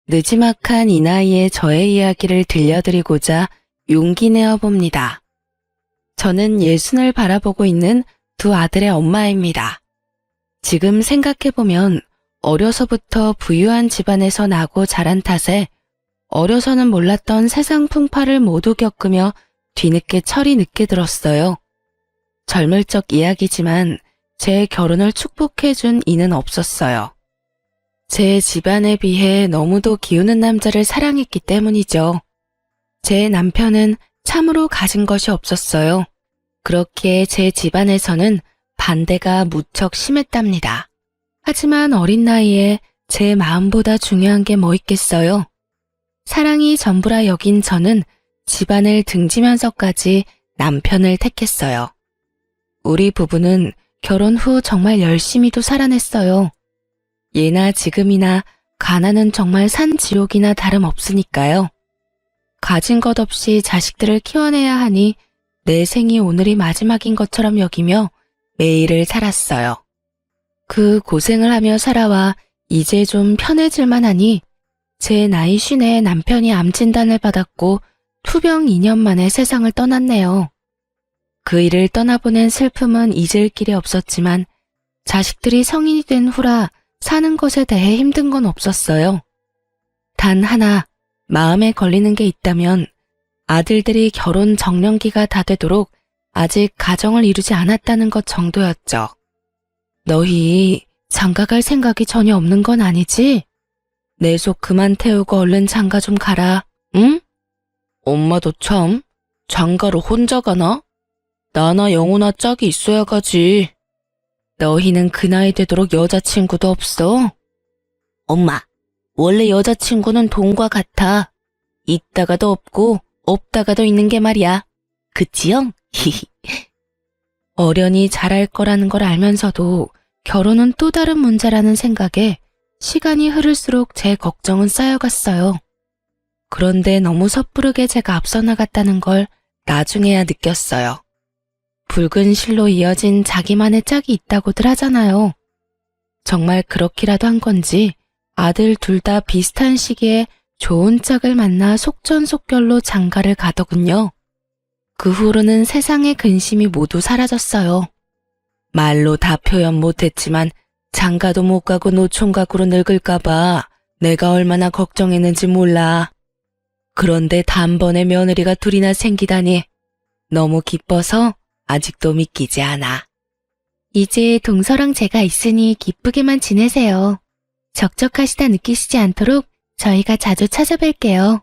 느지막한 이 나이에 저의 이야기를 들려드리고자 용기 내어 봅니다. 저는 예순을 바라보고 있는 두 아들의 엄마입니다. 지금 생각해보면 어려서부터 부유한 집안에서 나고 자란 탓에 어려서는 몰랐던 세상 풍파를 모두 겪으며 뒤늦게 철이 늦게 들었어요. 젊을 적 이야기지만 제 결혼을 축복해준 이는 없었어요. 제 집안에 비해 너무도 기우는 남자를 사랑했기 때문이죠. 제 남편은 참으로 가진 것이 없었어요. 그렇기에 제 집안에서는 반대가 무척 심했답니다. 하지만 어린 나이에 제 마음보다 중요한 게 뭐 있겠어요. 사랑이 전부라 여긴 저는 집안을 등지면서까지 남편을 택했어요. 우리 부부는 결혼 후 정말 열심히도 살아냈어요. 예나 지금이나 가난은 정말 산지옥이나 다름없으니까요. 가진 것 없이 자식들을 키워내야 하니 내 생이 오늘이 마지막인 것처럼 여기며 매일을 살았어요. 그 고생을 하며 살아와 이제 좀 편해질만 하니 제 나이 50에 남편이 암 진단을 받았고 투병 2년 만에 세상을 떠났네요. 그 일을 떠나보낸 슬픔은 잊을 길이 없었지만 자식들이 성인이 된 후라 사는 것에 대해 힘든 건 없었어요. 단 하나 마음에 걸리는 게 있다면 아들들이 결혼 정년기가 다 되도록 아직 가정을 이루지 않았다는 것 정도였죠. 너희 장가 갈 생각이 전혀 없는 건 아니지? 내 속 그만 태우고 얼른 장가 좀 가라, 응? 엄마도 참, 장가를 혼자 가나? 나나 영호나 짝이 있어야 가지. 너희는 그 나이 되도록 여자친구도 없어? 엄마, 원래 여자친구는 돈과 같아. 있다가도 없고 없다가도 있는 게 말이야. 그치요? 어련히 잘할 거라는 걸 알면서도 결혼은 또 다른 문제라는 생각에 시간이 흐를수록 제 걱정은 쌓여갔어요. 그런데 너무 섣부르게 제가 앞서 나갔다는 걸 나중에야 느꼈어요. 붉은 실로 이어진 자기만의 짝이 있다고들 하잖아요. 정말 그렇기라도 한 건지 아들 둘 다 비슷한 시기에 좋은 짝을 만나 속전속결로 장가를 가더군요. 그 후로는 세상의 근심이 모두 사라졌어요. 말로 다 표현 못했지만 장가도 못 가고 노총각으로 늙을까봐 내가 얼마나 걱정했는지 몰라. 그런데 단번에 며느리가 둘이나 생기다니 너무 기뻐서 아직도 믿기지 않아. 이제 동서랑 제가 있으니 기쁘게만 지내세요. 적적하시다 느끼시지 않도록 저희가 자주 찾아뵐게요.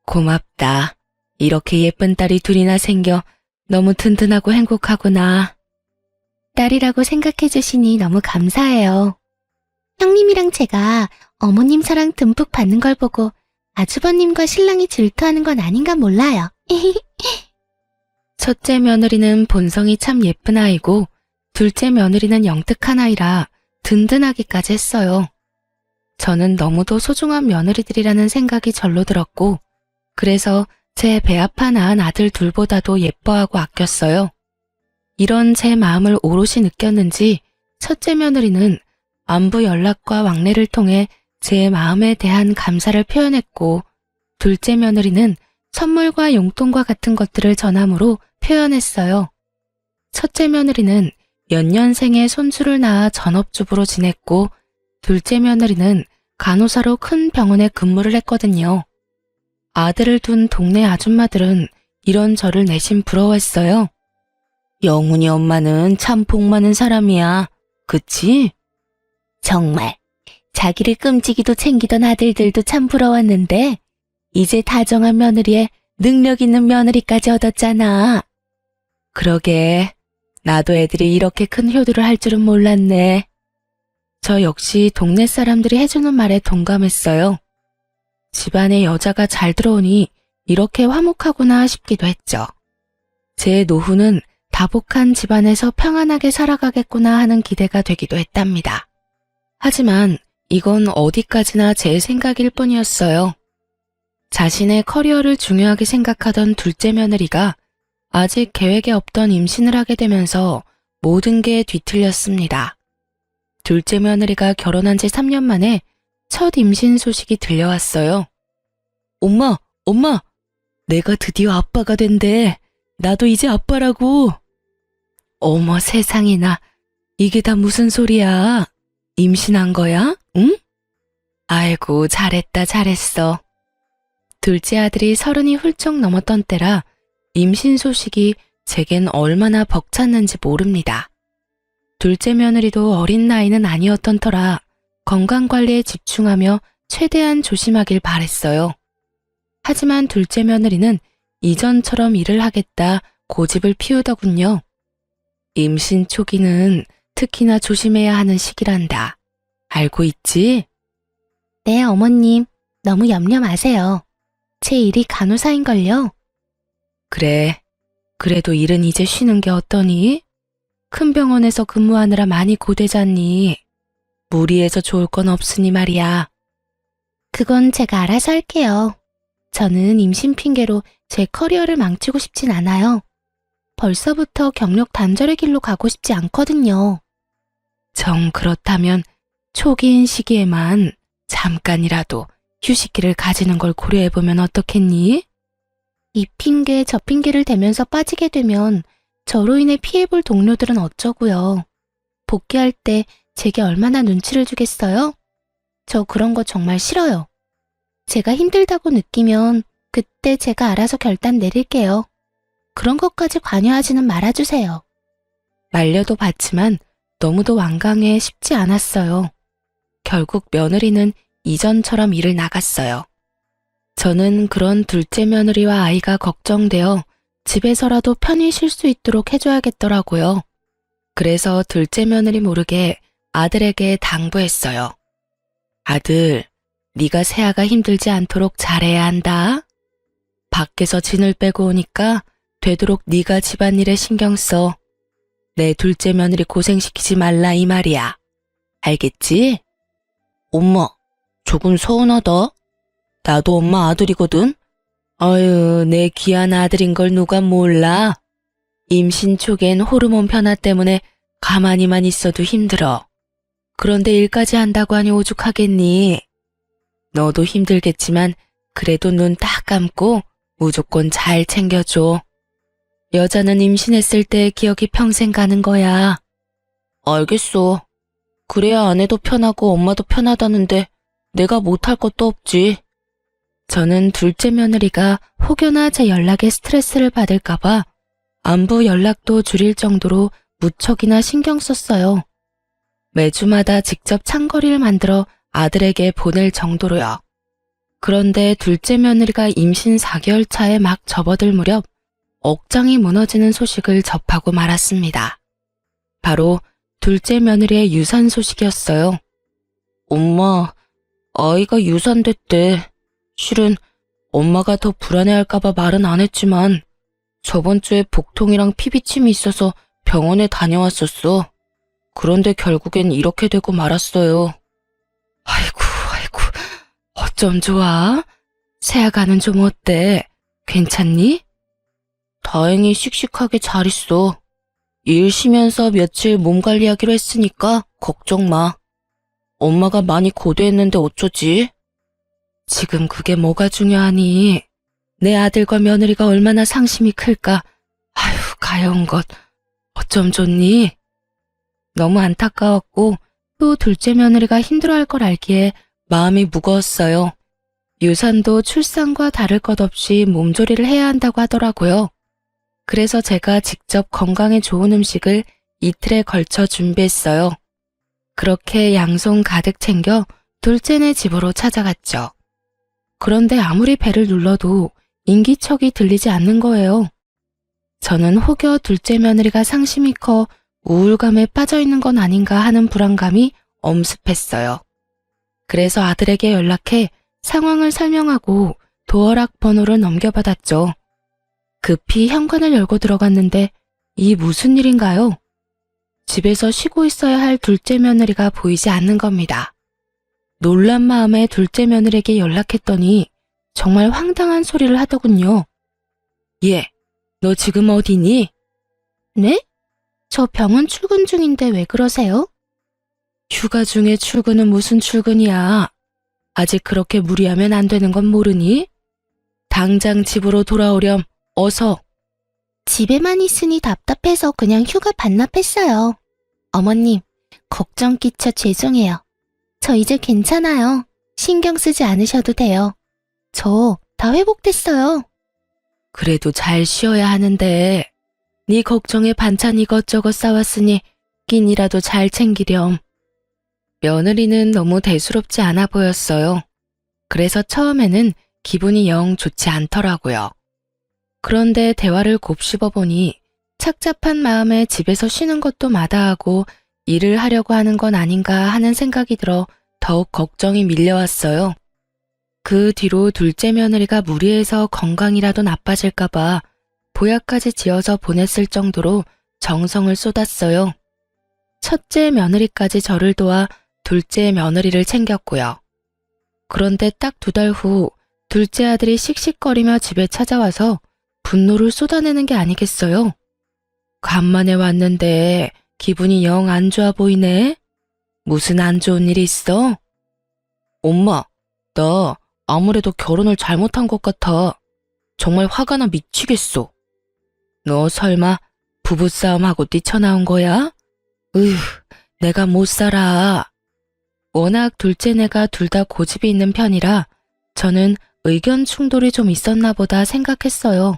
고맙다. 이렇게 예쁜 딸이 둘이나 생겨 너무 든든하고 행복하구나. 딸이라고 생각해 주시니 너무 감사해요. 형님이랑 제가 어머님 사랑 듬뿍 받는 걸 보고 아주버님과 신랑이 질투하는 건 아닌가 몰라요. 첫째 며느리는 본성이 참 예쁜 아이고 둘째 며느리는 영특한 아이라 든든하기까지 했어요. 저는 너무도 소중한 며느리들이라는 생각이 절로 들었고 그래서 제 배 아파 낳은 아들 둘보다도 예뻐하고 아꼈어요. 이런 제 마음을 오롯이 느꼈는지 첫째 며느리는 안부 연락과 왕래를 통해 제 마음에 대한 감사를 표현했고 둘째 며느리는 선물과 용돈과 같은 것들을 전함으로 표현했어요. 첫째 며느리는 연년생에 손주를 낳아 전업주부로 지냈고 둘째 며느리는 간호사로 큰 병원에 근무를 했거든요. 아들을 둔 동네 아줌마들은 이런 저를 내심 부러워했어요. 영훈이 엄마는 참 복 많은 사람이야. 그치? 정말 자기를 끔찍이도 챙기던 아들들도 참 부러웠는데 이제 다정한 며느리에 능력 있는 며느리까지 얻었잖아. 그러게 나도 애들이 이렇게 큰 효도를 할 줄은 몰랐네. 저 역시 동네 사람들이 해주는 말에 동감했어요. 집안에 여자가 잘 들어오니 이렇게 화목하구나 싶기도 했죠. 제 노후는 다복한 집안에서 평안하게 살아가겠구나 하는 기대가 되기도 했답니다. 하지만 이건 어디까지나 제 생각일 뿐이었어요. 자신의 커리어를 중요하게 생각하던 둘째 며느리가 아직 계획에 없던 임신을 하게 되면서 모든 게 뒤틀렸습니다. 둘째 며느리가 결혼한 지 3년 만에 첫 임신 소식이 들려왔어요. 엄마, 엄마, 내가 드디어 아빠가 된대. 나도 이제 아빠라고. 어머 세상에나, 이게 다 무슨 소리야? 임신한 거야? 응? 아이고, 잘했다, 잘했어. 둘째 아들이 30이 훌쩍 넘었던 때라 임신 소식이 제겐 얼마나 벅찼는지 모릅니다. 둘째 며느리도 어린 나이는 아니었던 터라 건강관리에 집중하며 최대한 조심하길 바랬어요. 하지만 둘째 며느리는 이전처럼 일을 하겠다 고집을 피우더군요. 임신 초기는 특히나 조심해야 하는 시기란다. 알고 있지? 네, 어머님. 너무 염려 마세요. 제 일이 간호사인걸요. 그래. 그래도 일은 이제 쉬는 게 어떠니? 큰 병원에서 근무하느라 많이 고되잖니. 무리해서 좋을 건 없으니 말이야. 그건 제가 알아서 할게요. 저는 임신 핑계로 제 커리어를 망치고 싶진 않아요. 벌써부터 경력 단절의 길로 가고 싶지 않거든요. 정 그렇다면 초기인 시기에만 잠깐이라도 휴식기를 가지는 걸 고려해보면 어떻겠니? 이 핑계 저 핑계를 대면서 빠지게 되면 저로 인해 피해볼 동료들은 어쩌고요. 복귀할 때 제게 얼마나 눈치를 주겠어요? 저 그런 거 정말 싫어요. 제가 힘들다고 느끼면 그때 제가 알아서 결단 내릴게요. 그런 것까지 관여하지는 말아주세요. 말려도 봤지만 너무도 완강해 쉽지 않았어요. 결국 며느리는 이전처럼 일을 나갔어요. 저는 그런 둘째 며느리와 아이가 걱정되어 집에서라도 편히 쉴 수 있도록 해줘야겠더라고요. 그래서 둘째 며느리 모르게 아들에게 당부했어요. 아들, 네가 세아가 힘들지 않도록 잘해야 한다. 밖에서 진을 빼고 오니까 되도록 네가 집안일에 신경 써. 내 둘째 며느리 고생시키지 말라 이 말이야. 알겠지? 엄마, 조금 서운하다. 나도 엄마 아들이거든. 아유, 내 귀한 아들인 걸 누가 몰라. 임신 초기엔 호르몬 변화 때문에 가만히만 있어도 힘들어. 그런데 일까지 한다고 하니 오죽하겠니? 너도 힘들겠지만 그래도 눈 딱 감고 무조건 잘 챙겨줘. 여자는 임신했을 때 기억이 평생 가는 거야. 알겠어. 그래야 아내도 편하고 엄마도 편하다는데 내가 못할 것도 없지. 저는 둘째 며느리가 혹여나 제 연락에 스트레스를 받을까봐 안부 연락도 줄일 정도로 무척이나 신경 썼어요. 매주마다 직접 창거리를 만들어 아들에게 보낼 정도로요. 그런데 둘째 며느리가 임신 4개월 차에 막 접어들 무렵 억장이 무너지는 소식을 접하고 말았습니다. 바로 둘째 며느리의 유산 소식이었어요. 엄마, 아이가 유산됐대. 실은 엄마가 더 불안해할까봐 말은 안 했지만 저번 주에 복통이랑 피비침이 있어서 병원에 다녀왔었어. 그런데 결국엔 이렇게 되고 말았어요. 아이고, 어쩜 좋아? 세아가는 좀 어때? 괜찮니? 다행히 씩씩하게 잘 있어. 일 쉬면서 며칠 몸 관리하기로 했으니까 걱정 마. 엄마가 많이 고대했는데 어쩌지? 지금 그게 뭐가 중요하니? 내 아들과 며느리가 얼마나 상심이 클까? 아휴, 가여운 것. 어쩜 좋니? 너무 안타까웠고 또 둘째 며느리가 힘들어할 걸 알기에 마음이 무거웠어요. 유산도 출산과 다를 것 없이 몸조리를 해야 한다고 하더라고요. 그래서 제가 직접 건강에 좋은 음식을 이틀에 걸쳐 준비했어요. 그렇게 양손 가득 챙겨 둘째네 집으로 찾아갔죠. 그런데 아무리 배를 눌러도 인기척이 들리지 않는 거예요. 저는 혹여 둘째 며느리가 상심이 커 우울감에 빠져있는 건 아닌가 하는 불안감이 엄습했어요. 그래서 아들에게 연락해 상황을 설명하고 도어락 번호를 넘겨받았죠. 급히 현관을 열고 들어갔는데 이 무슨 일인가요? 집에서 쉬고 있어야 할 둘째 며느리가 보이지 않는 겁니다. 놀란 마음에 둘째 며느리에게 연락했더니 정말 황당한 소리를 하더군요. 얘, 너 지금 어디니? 네? 저 병원 출근 중인데 왜 그러세요? 휴가 중에 출근은 무슨 출근이야? 아직 그렇게 무리하면 안 되는 건 모르니? 당장 집으로 돌아오렴. 어서. 집에만 있으니 답답해서 그냥 휴가 반납했어요. 어머님, 걱정 끼쳐 죄송해요. 저 이제 괜찮아요. 신경 쓰지 않으셔도 돼요. 저 다 회복됐어요. 그래도 잘 쉬어야 하는데. 네 걱정에 반찬 이것저것 싸왔으니 끼니라도 잘 챙기렴. 며느리는 너무 대수롭지 않아 보였어요. 그래서 처음에는 기분이 영 좋지 않더라고요. 그런데 대화를 곱씹어 보니 착잡한 마음에 집에서 쉬는 것도 마다하고 일을 하려고 하는 건 아닌가 하는 생각이 들어 더욱 걱정이 밀려왔어요. 그 뒤로 둘째 며느리가 무리해서 건강이라도 나빠질까봐 보약까지 지어서 보냈을 정도로 정성을 쏟았어요. 첫째 며느리까지 저를 도와 둘째 며느리를 챙겼고요. 그런데 딱 2달 후 둘째 아들이 씩씩거리며 집에 찾아와서 분노를 쏟아내는 게 아니겠어요? 간만에 왔는데 기분이 영 안 좋아 보이네? 무슨 안 좋은 일 있어? 엄마, 나 아무래도 결혼을 잘못한 것 같아. 정말 화가 나 미치겠어. 너 설마 부부싸움하고 뛰쳐나온 거야? 으휴, 내가 못 살아. 워낙 둘째네가 둘 다 고집이 있는 편이라 저는 의견 충돌이 좀 있었나 보다 생각했어요.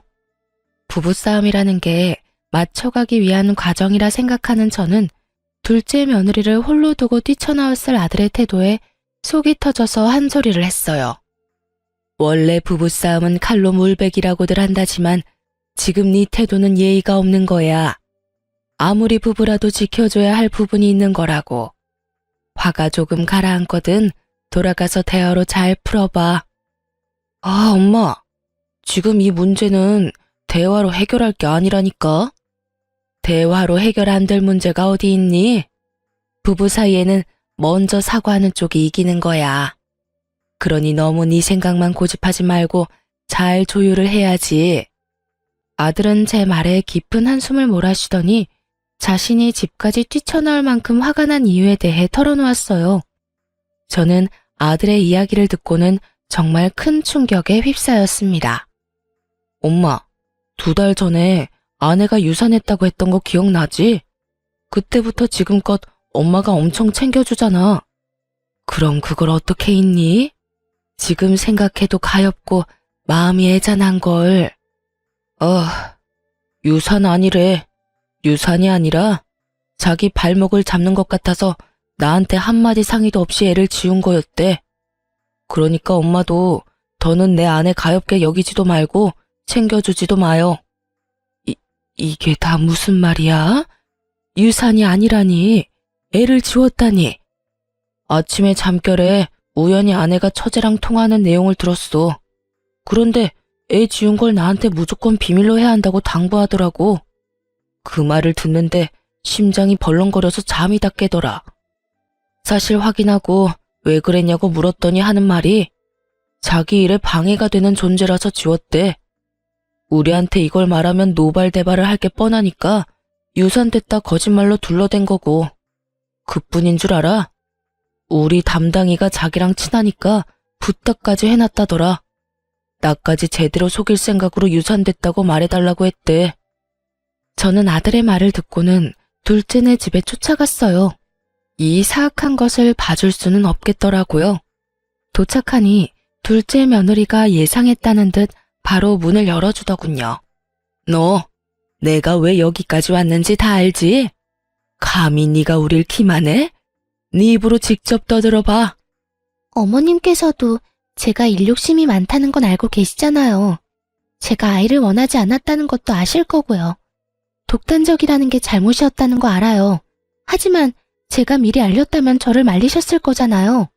부부싸움이라는 게 맞춰가기 위한 과정이라 생각하는 저는 둘째 며느리를 홀로 두고 뛰쳐나왔을 아들의 태도에 속이 터져서 한 소리를 했어요. 원래 부부싸움은 칼로 물베기라고들 한다지만 지금 네 태도는 예의가 없는 거야. 아무리 부부라도 지켜줘야 할 부분이 있는 거라고. 화가 조금 가라앉거든 돌아가서 대화로 잘 풀어봐. 아, 엄마. 지금 이 문제는 대화로 해결할 게 아니라니까. 대화로 해결 안 될 문제가 어디 있니? 부부 사이에는 먼저 사과하는 쪽이 이기는 거야. 그러니 너무 네 생각만 고집하지 말고 잘 조율을 해야지. 아들은 제 말에 깊은 한숨을 몰아쉬더니 자신이 집까지 뛰쳐나올 만큼 화가 난 이유에 대해 털어놓았어요. 저는 아들의 이야기를 듣고는 정말 큰 충격에 휩싸였습니다. 엄마, 2달 전에 아내가 유산했다고 했던 거 기억나지? 그때부터 지금껏 엄마가 엄청 챙겨주잖아. 그럼 그걸 어떻게 잊니? 지금 생각해도 가엾고 마음이 애잔한 걸. 유산 아니래. 유산이 아니라 자기 발목을 잡는 것 같아서 나한테 한마디 상의도 없이 애를 지운 거였대. 그러니까 엄마도 더는 내 아내 가엾게 여기지도 말고 챙겨주지도 마요. 이게 다 무슨 말이야? 유산이 아니라니. 애를 지웠다니. 아침에 잠결에 우연히 아내가 처제랑 통화하는 내용을 들었어. 그런데 애 지운 걸 나한테 무조건 비밀로 해야 한다고 당부하더라고. 그 말을 듣는데 심장이 벌렁거려서 잠이 다 깨더라. 사실 확인하고 왜 그랬냐고 물었더니 하는 말이 자기 일에 방해가 되는 존재라서 지웠대. 우리한테 이걸 말하면 노발대발을 할 게 뻔하니까 유산됐다 거짓말로 둘러댄 거고. 그뿐인 줄 알아? 우리 담당이가 자기랑 친하니까 부탁까지 해놨다더라. 나까지 제대로 속일 생각으로 유산됐다고 말해달라고 했대. 저는 아들의 말을 듣고는 둘째네 집에 쫓아갔어요. 이 사악한 것을 봐줄 수는 없겠더라고요. 도착하니 둘째 며느리가 예상했다는 듯 바로 문을 열어주더군요. 너, 내가 왜 여기까지 왔는지 다 알지? 감히 네가 우릴 기만해? 네 입으로 직접 떠들어봐. 어머님께서도 제가 일 욕심이 많다는 건 알고 계시잖아요. 제가 아이를 원하지 않았다는 것도 아실 거고요. 독단적이라는 게 잘못이었다는 거 알아요. 하지만 제가 미리 알렸다면 저를 말리셨을 거잖아요.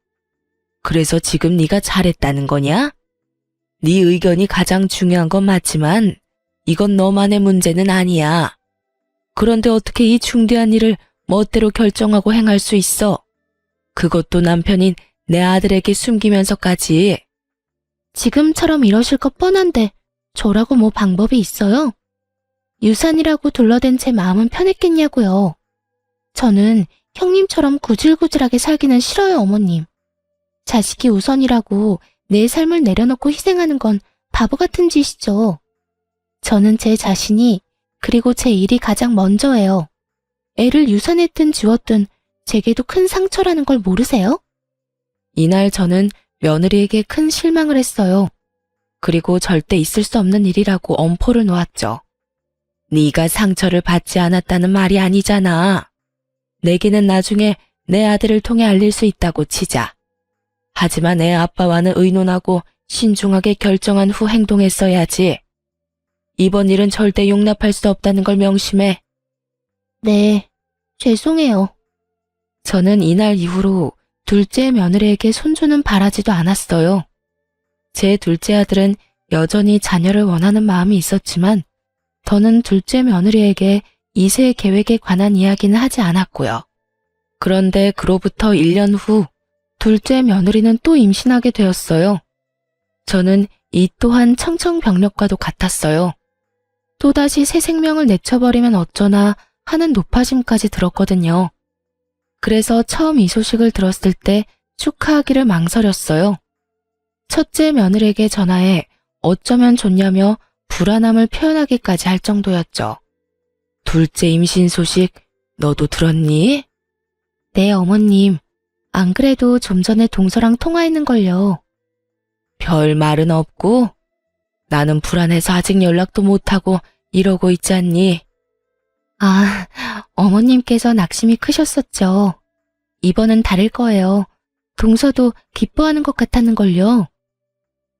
그래서 지금 네가 잘했다는 거냐? 네 의견이 가장 중요한 건 맞지만 이건 너만의 문제는 아니야. 그런데 어떻게 이 중대한 일을 멋대로 결정하고 행할 수 있어? 그것도 남편인 내 아들에게 숨기면서까지. 지금처럼 이러실 것 뻔한데 저라고 뭐 방법이 있어요? 유산이라고 둘러댄 제 마음은 편했겠냐고요. 저는 형님처럼 구질구질하게 살기는 싫어요, 어머님. 자식이 우선이라고 내 삶을 내려놓고 희생하는 건 바보 같은 짓이죠. 저는 제 자신이 그리고 제 일이 가장 먼저예요. 애를 유산했든 지웠든 제게도 큰 상처라는 걸 모르세요? 이날 저는 며느리에게 큰 실망을 했어요. 그리고 절대 있을 수 없는 일이라고 엄포를 놓았죠. 네가 상처를 받지 않았다는 말이 아니잖아. 내게는 나중에 내 아들을 통해 알릴 수 있다고 치자. 하지만 애 아빠와는 의논하고 신중하게 결정한 후 행동했어야지. 이번 일은 절대 용납할 수 없다는 걸 명심해. 네, 죄송해요. 저는 이날 이후로 둘째 며느리에게 손주는 바라지도 않았어요. 제 둘째 아들은 여전히 자녀를 원하는 마음이 있었지만 저는 둘째 며느리에게 2세 계획에 관한 이야기는 하지 않았고요. 그런데 그로부터 1년 후 둘째 며느리는 또 임신하게 되었어요. 저는 이 또한 청천벽력과도 같았어요. 또다시 새 생명을 내쳐버리면 어쩌나 하는 높아짐까지 들었거든요. 그래서 처음 이 소식을 들었을 때 축하하기를 망설였어요. 첫째 며느리에게 전화해 어쩌면 좋냐며 불안함을 표현하기까지 할 정도였죠. 둘째 임신 소식 너도 들었니? 네, 어머님. 안 그래도 좀 전에 동서랑 통화했는걸요. 별 말은 없고? 나는 불안해서 아직 연락도 못하고 이러고 있지 않니? 아, 어머님께서 낙심이 크셨었죠. 이번은 다를 거예요. 동서도 기뻐하는 것 같았는걸요.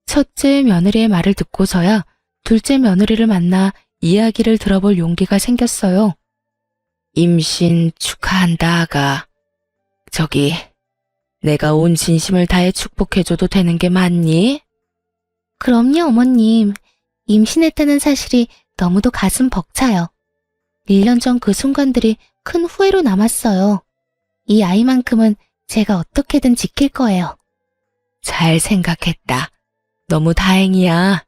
첫째 며느리의 말을 듣고서야 둘째 며느리를 만나 이야기를 들어볼 용기가 생겼어요. 임신 축하한다, 아가. 저기, 내가 온 진심을 다해 축복해줘도 되는 게 맞니? 그럼요, 어머님. 임신했다는 사실이 너무도 가슴 벅차요. 1년 전 그 순간들이 큰 후회로 남았어요. 이 아이만큼은 제가 어떻게든 지킬 거예요. 잘 생각했다. 너무 다행이야.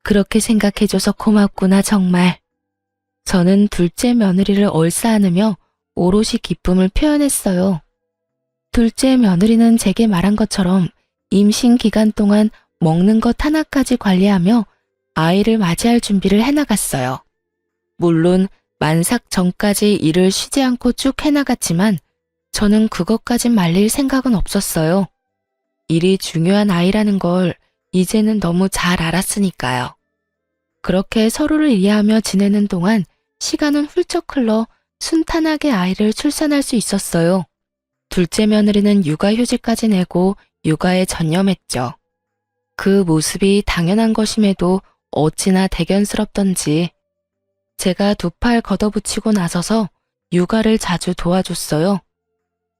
그렇게 생각해줘서 고맙구나, 정말. 저는 둘째 며느리를 얼싸안으며 오롯이 기쁨을 표현했어요. 둘째 며느리는 제게 말한 것처럼 임신 기간 동안 먹는 것 하나까지 관리하며 아이를 맞이할 준비를 해나갔어요. 물론 만삭 전까지 일을 쉬지 않고 쭉 해나갔지만 저는 그것까진 말릴 생각은 없었어요. 일이 중요한 아이라는 걸 이제는 너무 잘 알았으니까요. 그렇게 서로를 이해하며 지내는 동안 시간은 훌쩍 흘러 순탄하게 아이를 출산할 수 있었어요. 둘째 며느리는 육아휴직까지 내고 육아에 전념했죠. 그 모습이 당연한 것임에도 어찌나 대견스럽던지 제가 두 팔 걷어붙이고 나서서 육아를 자주 도와줬어요.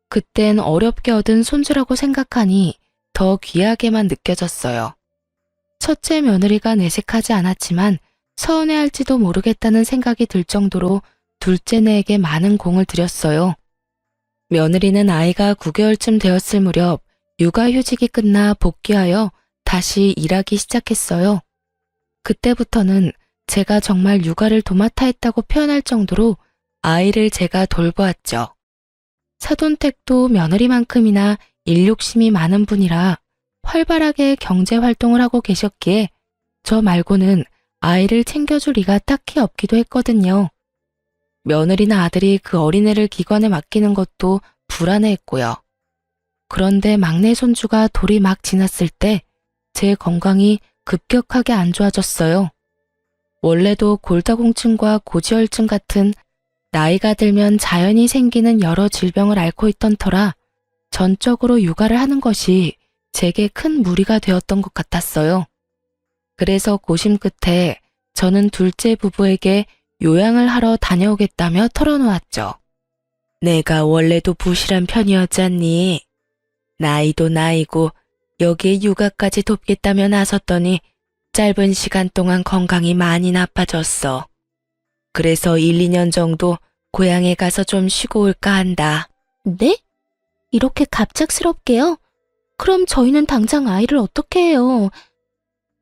그땐 어렵게 얻은 손주라고 생각하니 더 귀하게만 느껴졌어요. 첫째 며느리가 내색하지 않았지만 서운해할지도 모르겠다는 생각이 들 정도로 둘째네에게 많은 공을 들였어요. 며느리는 아이가 9개월쯤 되었을 무렵 육아휴직이 끝나 복귀하여 다시 일하기 시작했어요. 그때부터는 제가 정말 육아를 도맡아 했다고 표현할 정도로 아이를 제가 돌보았죠. 사돈댁도 며느리만큼이나 일욕심이 많은 분이라 활발하게 경제활동을 하고 계셨기에 저 말고는 아이를 챙겨줄 리가 딱히 없기도 했거든요. 며느리나 아들이 그 어린애를 기관에 맡기는 것도 불안해했고요. 그런데 막내 손주가 돌이 막 지났을 때 제 건강이 급격하게 안 좋아졌어요. 원래도 골다공증과 고지혈증 같은 나이가 들면 자연히 생기는 여러 질병을 앓고 있던 터라 전적으로 육아를 하는 것이 제게 큰 무리가 되었던 것 같았어요. 그래서 고심 끝에 저는 둘째 부부에게 요양을 하러 다녀오겠다며 털어놓았죠. 내가 원래도 부실한 편이었잖니. 나이도 나이고 여기에 육아까지 돕겠다며 나섰더니 짧은 시간 동안 건강이 많이 나빠졌어. 그래서 1, 2년 정도 고향에 가서 좀 쉬고 올까 한다. 네? 이렇게 갑작스럽게요? 그럼 저희는 당장 아이를 어떻게 해요?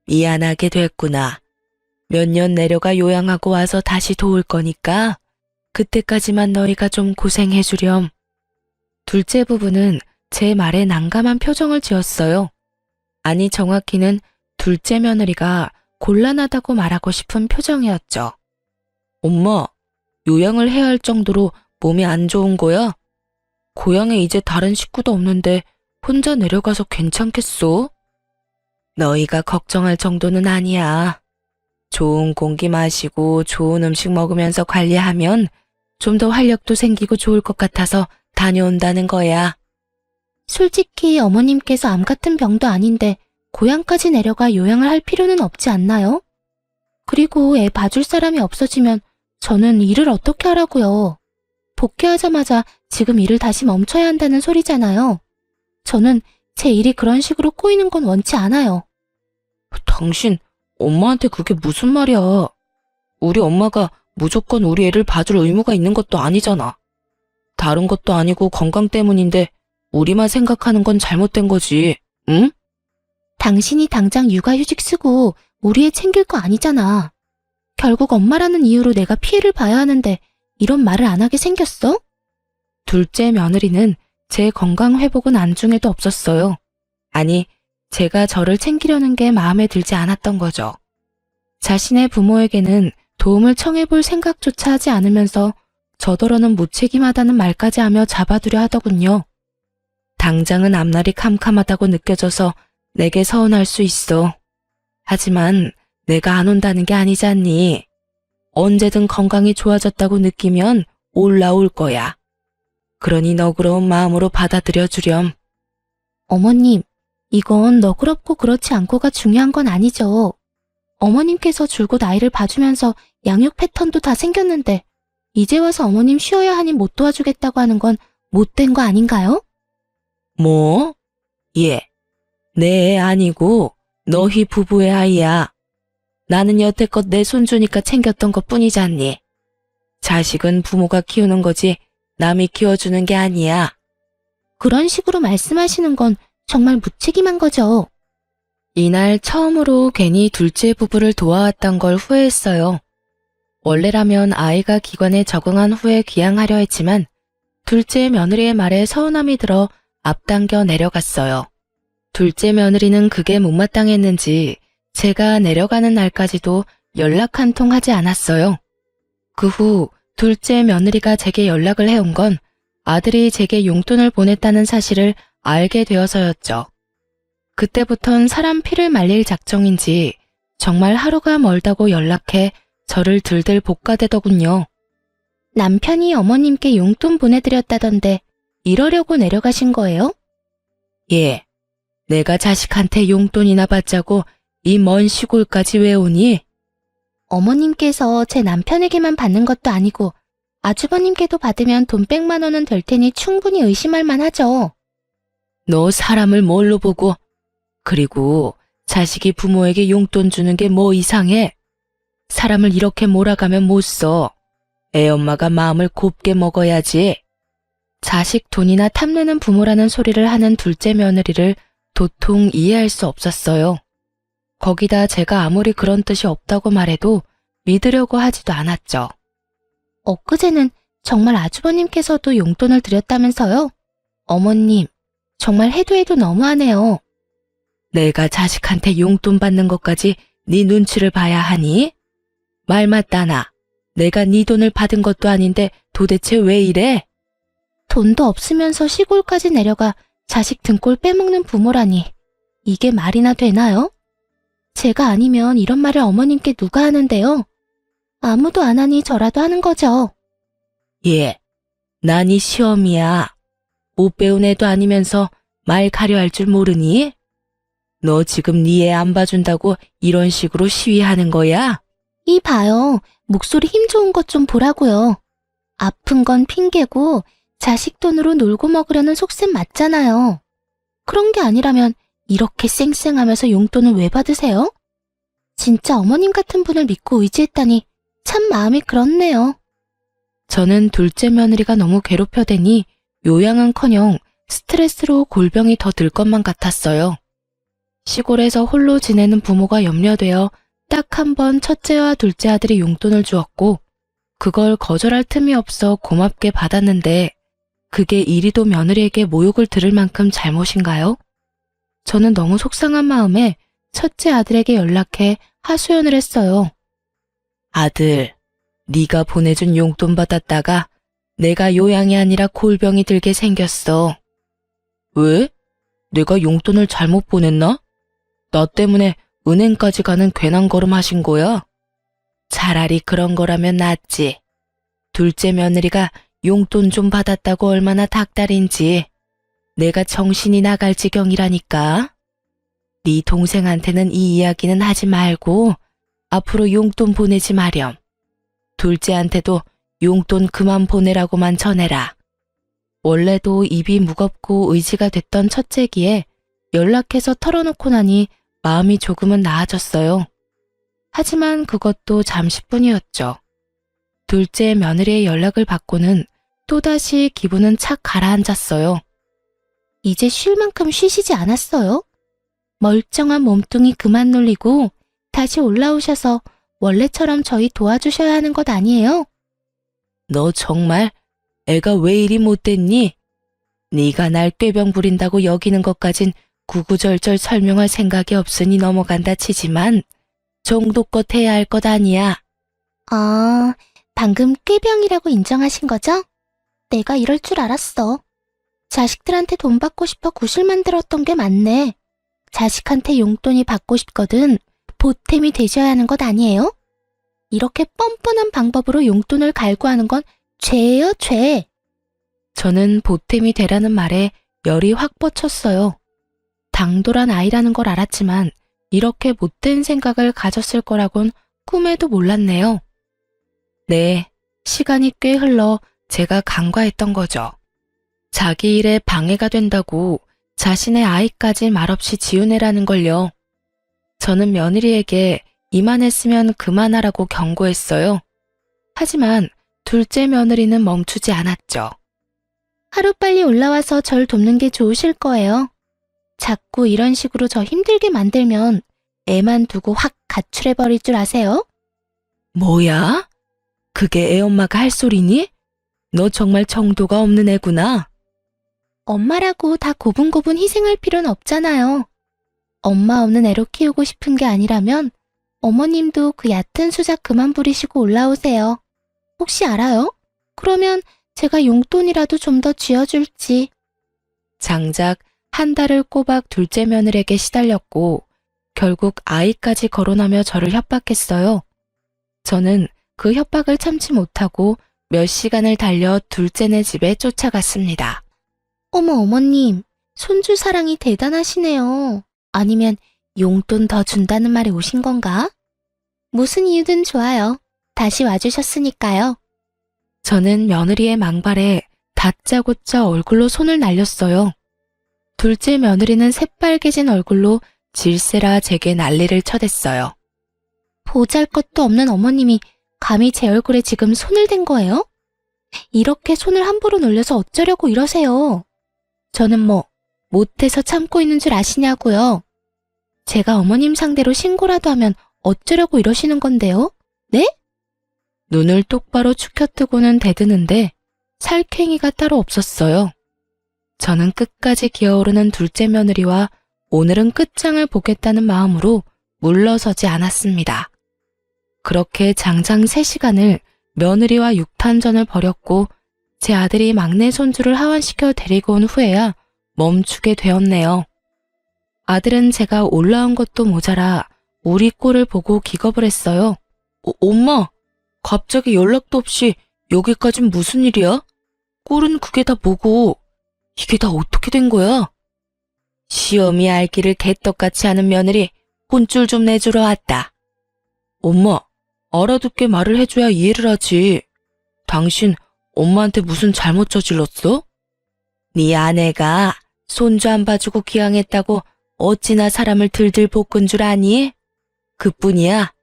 미안하게 됐구나. 몇 년 내려가 요양하고 와서 다시 도울 거니까 그때까지만 너희가 좀 고생해주렴. 둘째 부부는 제 말에 난감한 표정을 지었어요. 아니, 정확히는 둘째 며느리가 곤란하다고 말하고 싶은 표정이었죠. 엄마, 요양을 해야 할 정도로 몸이 안 좋은 거야? 고향에 이제 다른 식구도 없는데 혼자 내려가서 괜찮겠어? 너희가 걱정할 정도는 아니야. 좋은 공기 마시고 좋은 음식 먹으면서 관리하면 좀 더 활력도 생기고 좋을 것 같아서 다녀온다는 거야. 솔직히 어머님께서 암 같은 병도 아닌데 고향까지 내려가 요양을 할 필요는 없지 않나요? 그리고 애 봐줄 사람이 없어지면 저는 일을 어떻게 하라고요? 복귀하자마자 지금 일을 다시 멈춰야 한다는 소리잖아요. 저는 제 일이 그런 식으로 꼬이는 건 원치 않아요. 당신, 엄마한테 그게 무슨 말이야. 우리 엄마가 무조건 우리 애를 봐줄 의무가 있는 것도 아니잖아. 다른 것도 아니고 건강 때문인데 우리만 생각하는 건 잘못된 거지, 응? 당신이 당장 육아휴직 쓰고 우리 애 챙길 거 아니잖아. 결국 엄마라는 이유로 내가 피해를 봐야 하는데 이런 말을 안 하게 생겼어? 둘째 며느리는 제 건강 회복은 안중에도 없었어요. 아니, 제가 저를 챙기려는 게 마음에 들지 않았던 거죠. 자신의 부모에게는 도움을 청해볼 생각조차 하지 않으면서 저더러는 무책임하다는 말까지 하며 잡아두려 하더군요. 당장은 앞날이 캄캄하다고 느껴져서 내게 서운할 수 있어. 하지만 내가 안 온다는 게 아니잖니. 언제든 건강이 좋아졌다고 느끼면 올라올 거야. 그러니 너그러운 마음으로 받아들여 주렴. 어머님, 이건 너그럽고 그렇지 않고가 중요한 건 아니죠. 어머님께서 줄곧 아이를 봐주면서 양육 패턴도 다 생겼는데 이제 와서 어머님 쉬어야 하니 못 도와주겠다고 하는 건 못된 거 아닌가요? 뭐? 예. 내 애 아니고 너희 부부의 아이야. 나는 여태껏 내 손주니까 챙겼던 것 뿐이잖니. 자식은 부모가 키우는 거지 남이 키워주는 게 아니야. 그런 식으로 말씀하시는 건 정말 무책임한 거죠. 이날 처음으로 괜히 둘째 부부를 도와왔던 걸 후회했어요. 원래라면 아이가 기관에 적응한 후에 귀향하려 했지만 둘째 며느리의 말에 서운함이 들어 앞당겨 내려갔어요. 둘째 며느리는 그게 못마땅했는지 제가 내려가는 날까지도 연락 한 통 하지 않았어요. 그 후 둘째 며느리가 제게 연락을 해온 건 아들이 제게 용돈을 보냈다는 사실을 알게 되어서였죠. 그때부턴 사람 피를 말릴 작정인지 정말 하루가 멀다고 연락해 저를 들들 볶아대더군요. 남편이 어머님께 용돈 보내드렸다던데 이러려고 내려가신 거예요? 예, 내가 자식한테 용돈이나 받자고 이 먼 시골까지 왜 오니? 어머님께서 제 남편에게만 받는 것도 아니고 아주버님께도 받으면 돈 100만 원은 될 테니 충분히 의심할 만하죠. 너 사람을 뭘로 보고? 그리고 자식이 부모에게 용돈 주는 게 뭐 이상해? 사람을 이렇게 몰아가면 못 써. 애 엄마가 마음을 곱게 먹어야지. 자식 돈이나 탐내는 부모라는 소리를 하는 둘째 며느리를 도통 이해할 수 없었어요. 거기다 제가 아무리 그런 뜻이 없다고 말해도 믿으려고 하지도 않았죠. 엊그제는 정말 아주버님께서도 용돈을 드렸다면서요? 어머님, 정말 해도 해도 너무하네요. 내가 자식한테 용돈 받는 것까지 네 눈치를 봐야 하니? 말 맞다나. 내가 네 돈을 받은 것도 아닌데 도대체 왜 이래? 돈도 없으면서 시골까지 내려가 자식 등골 빼먹는 부모라니. 이게 말이나 되나요? 제가 아니면 이런 말을 어머님께 누가 하는데요? 아무도 안 하니 저라도 하는 거죠. 예, 난 이 시험이야. 못 배운 애도 아니면서 말 가려 할 줄 모르니? 너 지금 네 애 안 봐준다고 이런 식으로 시위하는 거야? 이 봐요. 목소리 힘 좋은 것 좀 보라고요. 아픈 건 핑계고 자식 돈으로 놀고 먹으려는 속셈 맞잖아요. 그런 게 아니라면 이렇게 쌩쌩하면서 용돈을 왜 받으세요? 진짜 어머님 같은 분을 믿고 의지했다니 참 마음이 그렇네요. 저는 둘째 며느리가 너무 괴롭혀대니 요양은커녕 스트레스로 골병이 더 들 것만 같았어요. 시골에서 홀로 지내는 부모가 염려되어 딱 한 번 첫째와 둘째 아들이 용돈을 주었고 그걸 거절할 틈이 없어 고맙게 받았는데 그게 이리도 며느리에게 모욕을 들을 만큼 잘못인가요? 저는 너무 속상한 마음에 첫째 아들에게 연락해 하소연을 했어요. 아들, 네가 보내준 용돈 받았다가 내가 요양이 아니라 골병이 들게 생겼어. 왜? 내가 용돈을 잘못 보냈나? 나 때문에 은행까지 가는 괜한 걸음 하신 거야? 차라리 그런 거라면 낫지. 둘째 며느리가 용돈 좀 받았다고 얼마나 닭달인지 내가 정신이 나갈 지경이라니까. 네 동생한테는 이 이야기는 하지 말고 앞으로 용돈 보내지 마렴. 둘째한테도 용돈 그만 보내라고만 전해라. 원래도 입이 무겁고 의지가 됐던 첫째기에 연락해서 털어놓고 나니 마음이 조금은 나아졌어요. 하지만 그것도 잠시뿐이었죠. 둘째 며느리의 연락을 받고는 또다시 기분은 착 가라앉았어요. 이제 쉴 만큼 쉬시지 않았어요? 멀쩡한 몸뚱이 그만 놀리고 다시 올라오셔서 원래처럼 저희 도와주셔야 하는 것 아니에요? 너 정말 애가 왜 이리 못됐니? 네가 날 꾀병 부린다고 여기는 것까진 구구절절 설명할 생각이 없으니 넘어간다 치지만 정도껏 해야 할 것 아니야. 아, 방금 꾀병이라고 인정하신 거죠? 내가 이럴 줄 알았어. 자식들한테 돈 받고 싶어 구실 만들었던 게 맞네. 자식한테 용돈이 받고 싶거든 보탬이 되셔야 하는 것 아니에요? 이렇게 뻔뻔한 방법으로 용돈을 갈구하는 건 죄예요, 죄. 저는 보탬이 되라는 말에 열이 확 뻗쳤어요. 당돌한 아이라는 걸 알았지만 이렇게 못된 생각을 가졌을 거라곤 꿈에도 몰랐네요. 네, 시간이 꽤 흘러 제가 간과했던 거죠. 자기 일에 방해가 된다고 자신의 아이까지 말없이 지우내라는 걸요. 저는 며느리에게 이만했으면 그만하라고 경고했어요. 하지만 둘째 며느리는 멈추지 않았죠. 하루빨리 올라와서 절 돕는 게 좋으실 거예요. 자꾸 이런 식으로 저 힘들게 만들면 애만 두고 확 가출해버릴 줄 아세요? 뭐야? 그게 애엄마가 할 소리니? 너 정말 정도가 없는 애구나. 엄마라고 다 고분고분 희생할 필요는 없잖아요. 엄마 없는 애로 키우고 싶은 게 아니라면 어머님도 그 얕은 수작 그만 부리시고 올라오세요. 혹시 알아요? 그러면 제가 용돈이라도 좀 더 쥐어줄지. 장작 한 달을 꼬박 둘째 며느리에게 시달렸고 결국 아이까지 거론하며 저를 협박했어요. 저는 그 협박을 참지 못하고 몇 시간을 달려 둘째네 집에 쫓아갔습니다. 어머 어머님, 손주 사랑이 대단하시네요. 아니면 용돈 더 준다는 말에 오신 건가? 무슨 이유든 좋아요. 다시 와주셨으니까요. 저는 며느리의 망발에 다짜고짜 얼굴로 손을 날렸어요. 둘째 며느리는 새빨개진 얼굴로 질세라 제게 난리를 쳐댔어요. 보잘것도 없는 어머님이 감히 제 얼굴에 지금 손을 댄 거예요? 이렇게 손을 함부로 놀려서 어쩌려고 이러세요? 저는 뭐 못해서 참고 있는 줄 아시냐고요? 제가 어머님 상대로 신고라도 하면 어쩌려고 이러시는 건데요? 네? 눈을 똑바로 축혀뜨고는 대드는데 살쾡이가 따로 없었어요. 저는 끝까지 기어오르는 둘째 며느리와 오늘은 끝장을 보겠다는 마음으로 물러서지 않았습니다. 그렇게 장장 3시간을 며느리와 육탄전을 벌였고 제 아들이 막내 손주를 하원시켜 데리고 온 후에야 멈추게 되었네요. 아들은 제가 올라온 것도 모자라 우리 꼴을 보고 기겁을 했어요. 엄마, 갑자기 연락도 없이 여기까진 무슨 일이야? 꼴은 그게 다 뭐고 이게 다 어떻게 된 거야? 시험이 알기를 개떡같이 하는 며느리 혼쭐 좀 내주러 왔다. 엄마, 알아듣게 말을 해줘야 이해를 하지. 당신 엄마한테 무슨 잘못 저질렀어? 네 아내가 손주 안 봐주고 기양했다고 어찌나 사람을 들들 볶은 줄 아니? 그뿐이야.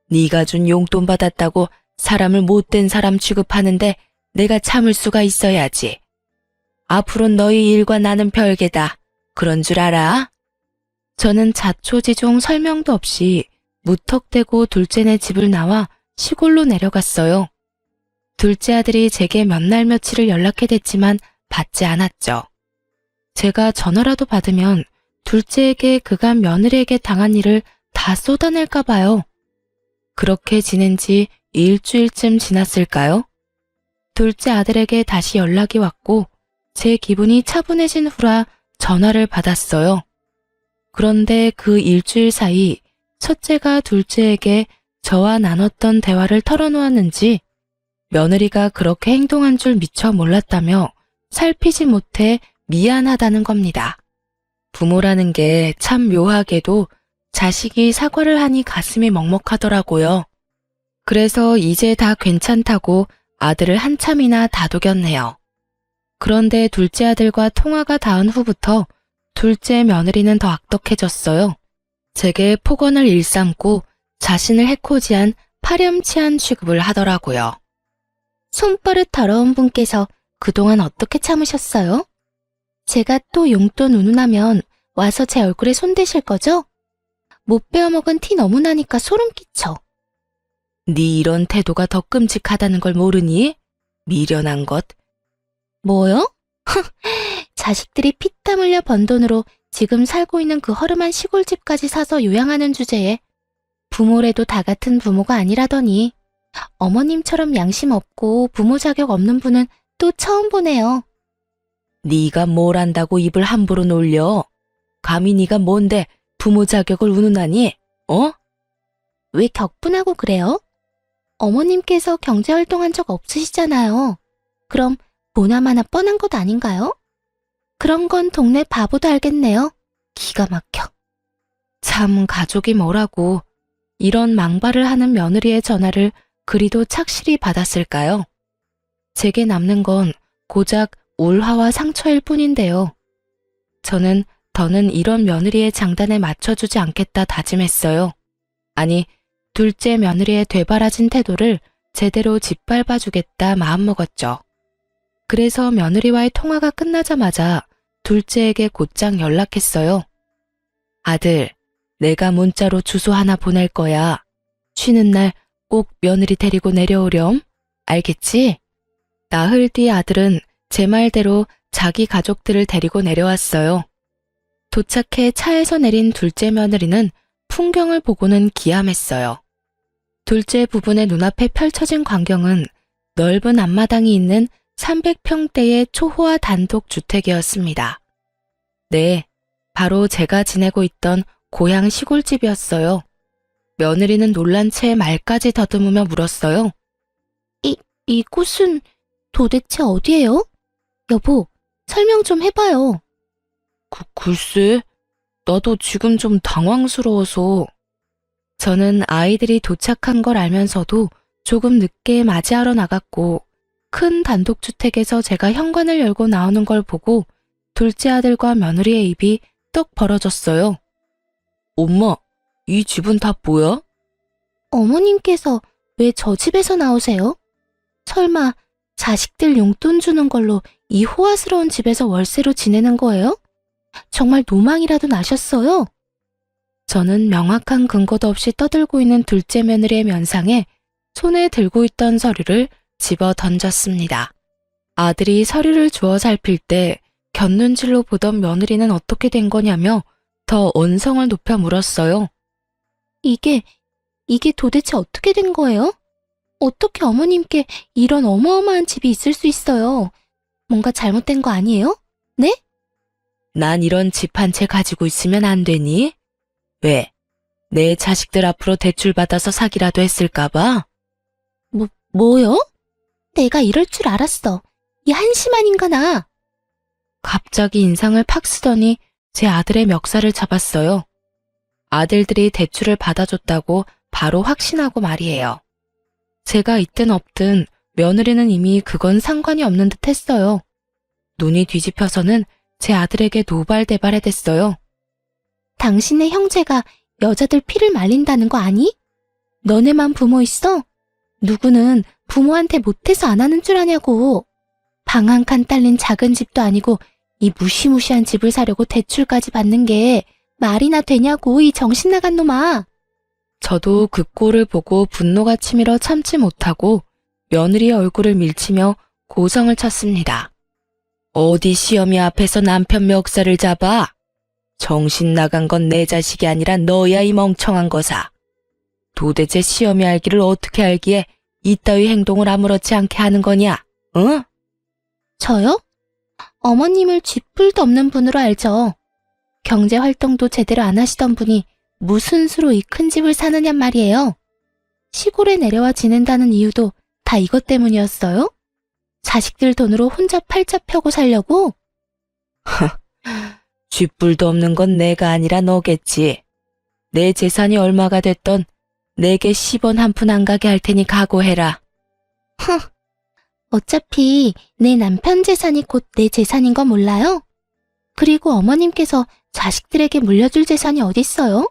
네가 준 용돈 받았다고 사람을 못된 사람 취급하는데 내가 참을 수가 있어야지. 앞으로 너희 일과 나는 별개다. 그런 줄 알아? 저는 자초지종 설명도 없이 무턱대고 둘째네 집을 나와 시골로 내려갔어요. 둘째 아들이 제게 몇 날 며칠을 연락해댔지만 받지 않았죠. 제가 전화라도 받으면 둘째에게 그간 며느리에게 당한 일을 다 쏟아낼까 봐요. 그렇게 지낸 지 일주일쯤 지났을까요? 둘째 아들에게 다시 연락이 왔고 제 기분이 차분해진 후라 전화를 받았어요. 그런데 그 일주일 사이 첫째가 둘째에게 저와 나눴던 대화를 털어놓았는지 며느리가 그렇게 행동한 줄 미처 몰랐다며 살피지 못해 미안하다는 겁니다. 부모라는 게 참 묘하게도 자식이 사과를 하니 가슴이 먹먹하더라고요. 그래서 이제 다 괜찮다고 아들을 한참이나 다독였네요. 그런데 둘째 아들과 통화가 닿은 후부터 둘째 며느리는 더 악덕해졌어요. 제게 폭언을 일삼고 자신을 해코지한 파렴치한 취급을 하더라고요. 손버릇 더러운 분께서 그동안 어떻게 참으셨어요? 제가 또 용돈 운운하면 와서 제 얼굴에 손대실 거죠? 못 베어먹은 티 너무 나니까 소름 끼쳐. 네 이런 태도가 더 끔찍하다는 걸 모르니? 미련한 것. 뭐요? 자식들이 피땀 흘려 번 돈으로 지금 살고 있는 그 허름한 시골집까지 사서 요양하는 주제에 부모래도 다 같은 부모가 아니라더니 어머님처럼 양심 없고 부모 자격 없는 분은 또 처음 보네요. 네가 뭘 안다고 입을 함부로 놀려? 감히 네가 뭔데 부모 자격을 운운하니? 어? 왜 격분하고 그래요? 어머님께서 경제활동한 적 없으시잖아요. 그럼 보나마나 뻔한 것 아닌가요? 그런 건 동네 바보도 알겠네요. 기가 막혀. 참 가족이 뭐라고 이런 망발을 하는 며느리의 전화를 그리도 착실히 받았을까요? 제게 남는 건 고작 울화와 상처일 뿐인데요. 저는 더는 이런 며느리의 장단에 맞춰주지 않겠다 다짐했어요. 아니, 둘째 며느리의 되바라진 태도를 제대로 짓밟아주겠다 마음먹었죠. 그래서 며느리와의 통화가 끝나자마자 둘째에게 곧장 연락했어요. 아들, 내가 문자로 주소 하나 보낼 거야. 쉬는 날 꼭 며느리 데리고 내려오렴. 알겠지? 나흘 뒤 아들은 제 말대로 자기 가족들을 데리고 내려왔어요. 도착해 차에서 내린 둘째 며느리는 풍경을 보고는 기함했어요. 둘째 부부의 눈앞에 펼쳐진 광경은 넓은 앞마당이 있는 300평대의 초호화 단독 주택이었습니다. 네, 바로 제가 지내고 있던 고향 시골집이었어요. 며느리는 놀란 채 말까지 더듬으며 물었어요. 이곳은 도대체 어디예요? 여보, 설명 좀 해봐요. 글쎄, 나도 지금 좀 당황스러워서. 저는 아이들이 도착한 걸 알면서도 조금 늦게 맞이하러 나갔고 큰 단독주택에서 제가 현관을 열고 나오는 걸 보고 둘째 아들과 며느리의 입이 떡 벌어졌어요. 엄마, 이 집은 다 뭐야? 어머님께서 왜 저 집에서 나오세요? 설마 자식들 용돈 주는 걸로 이 호화스러운 집에서 월세로 지내는 거예요? 정말 노망이라도 나셨어요? 저는 명확한 근거도 없이 떠들고 있는 둘째 며느리의 면상에 손에 들고 있던 서류를 집어 던졌습니다. 아들이 서류를 주워 살필 때 곁눈질로 보던 며느리는 어떻게 된 거냐며 더 언성을 높여 물었어요. 이게 도대체 어떻게 된 거예요? 어떻게 어머님께 이런 어마어마한 집이 있을 수 있어요? 뭔가 잘못된 거 아니에요? 네? 난 이런 집 한 채 가지고 있으면 안 되니? 왜? 내 자식들 앞으로 대출 받아서 사기라도 했을까 봐? 뭐요? 내가 이럴 줄 알았어. 이 한심한 인간아. 갑자기 인상을 팍 쓰더니 제 아들의 멱살을 잡았어요. 아들들이 대출을 받아줬다고 바로 확신하고 말이에요. 제가 있든 없든 며느리는 이미 그건 상관이 없는 듯 했어요. 눈이 뒤집혀서는 제 아들에게 노발대발해댔어요. 당신의 형제가 여자들 피를 말린다는 거 아니? 너네만 부모 있어? 누구는 부모한테 못해서 안 하는 줄 아냐고. 방 한 칸 딸린 작은 집도 아니고 이 무시무시한 집을 사려고 대출까지 받는 게 말이나 되냐고, 이 정신 나간 놈아. 저도 그 꼴을 보고 분노가 치밀어 참지 못하고 며느리의 얼굴을 밀치며 고성을 쳤습니다. 어디 시어미 앞에서 남편 멱살을 잡아? 정신 나간 건 내 자식이 아니라 너야, 이 멍청한 거사. 도대체 시어미 알기를 어떻게 알기에 이따위 행동을 아무렇지 않게 하는 거냐? 응? 저요? 어머님을 쥐뿔도 없는 분으로 알죠. 경제 활동도 제대로 안 하시던 분이 무슨 수로 이 큰 집을 사느냔 말이에요. 시골에 내려와 지낸다는 이유도 다 이것 때문이었어요? 자식들 돈으로 혼자 팔자 펴고 살려고? 쥐뿔도 없는 건 내가 아니라 너겠지. 내 재산이 얼마가 됐던 내게 10원 한 푼 안 가게 할 테니 각오해라. 어차피 내 남편 재산이 곧 내 재산인 거 몰라요? 그리고 어머님께서 자식들에게 물려줄 재산이 어딨어요?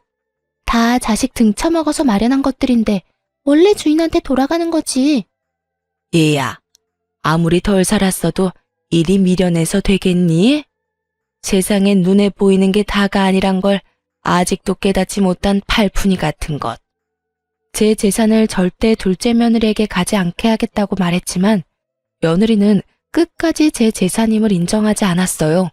다 자식 등쳐먹어서 마련한 것들인데 원래 주인한테 돌아가는 거지. 얘야, 아무리 덜 살았어도 이리 미련해서 되겠니? 세상엔 눈에 보이는 게 다가 아니란 걸 아직도 깨닫지 못한 팔푼이 같은 것. 제 재산을 절대 둘째 며느리에게 가지 않게 하겠다고 말했지만 며느리는 끝까지 제 재산임을 인정하지 않았어요.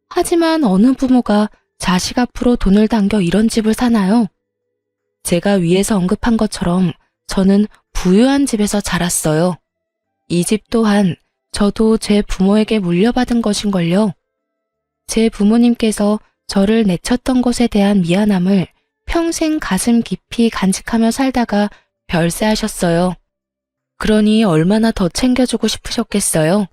하지만 어느 부모가 자식 앞으로 돈을 당겨 이런 집을 사나요? 제가 위에서 언급한 것처럼 저는 부유한 집에서 자랐어요. 이 집 또한 저도 제 부모에게 물려받은 것인걸요. 제 부모님께서 저를 내쳤던 것에 대한 미안함을 평생 가슴 깊이 간직하며 살다가 별세하셨어요. 그러니 얼마나 더 챙겨주고 싶으셨겠어요.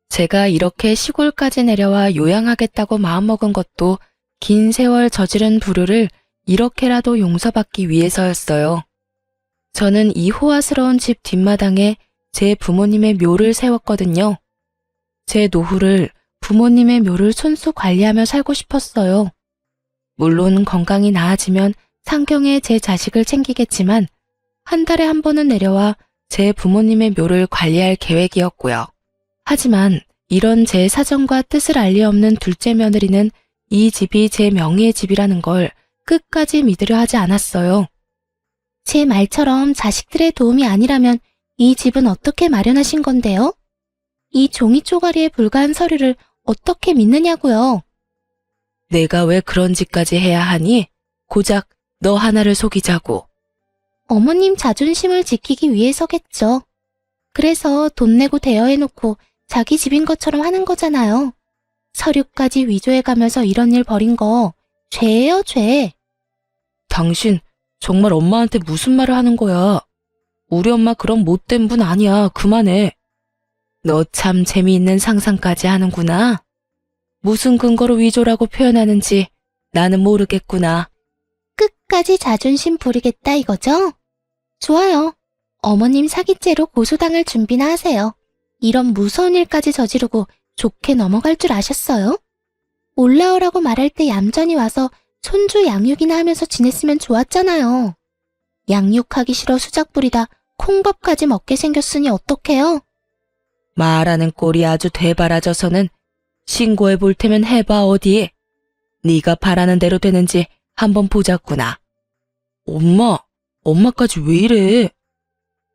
제가 이렇게 시골까지 내려와 요양하겠다고 마음먹은 것도 긴 세월 저지른 불효를 이렇게라도 용서받기 위해서였어요. 저는 이 호화스러운 집 뒷마당에 제 부모님의 묘를 세웠거든요. 제 노후를 부모님의 묘를 손수 관리하며 살고 싶었어요. 물론 건강이 나아지면 상경에 제 자식을 챙기겠지만 한 달에 한 번은 내려와 제 부모님의 묘를 관리할 계획이었고요. 하지만 이런 제 사정과 뜻을 알리 없는 둘째 며느리는 이 집이 제 명의의 집이라는 걸 끝까지 믿으려 하지 않았어요. 제 말처럼 자식들의 도움이 아니라면 이 집은 어떻게 마련하신 건데요? 이 종이 쪼가리에 불과한 서류를 어떻게 믿느냐고요? 내가 왜 그런 짓까지 해야 하니? 고작 너 하나를 속이자고. 어머님 자존심을 지키기 위해서겠죠. 그래서 돈 내고 대여해놓고 자기 집인 것처럼 하는 거잖아요. 서류까지 위조해가면서 이런 일 벌인 거 죄예요, 죄. 당신 정말 엄마한테 무슨 말을 하는 거야? 우리 엄마 그런 못된 분 아니야. 그만해. 너 참 재미있는 상상까지 하는구나. 무슨 근거로 위조라고 표현하는지 나는 모르겠구나. 끝까지 자존심 부리겠다 이거죠? 좋아요. 어머님 사기죄로 고소당할 준비나 하세요. 이런 무서운 일까지 저지르고 좋게 넘어갈 줄 아셨어요? 올라오라고 말할 때 얌전히 와서 손주 양육이나 하면서 지냈으면 좋았잖아요. 양육하기 싫어 수작 부리다 콩밥까지 먹게 생겼으니 어떡해요? 말하는 꼴이 아주 되바라져서는 신고해 볼 테면 해봐 어디. 네가 바라는 대로 되는지 한번 보자꾸나. 엄마까지 왜 이래?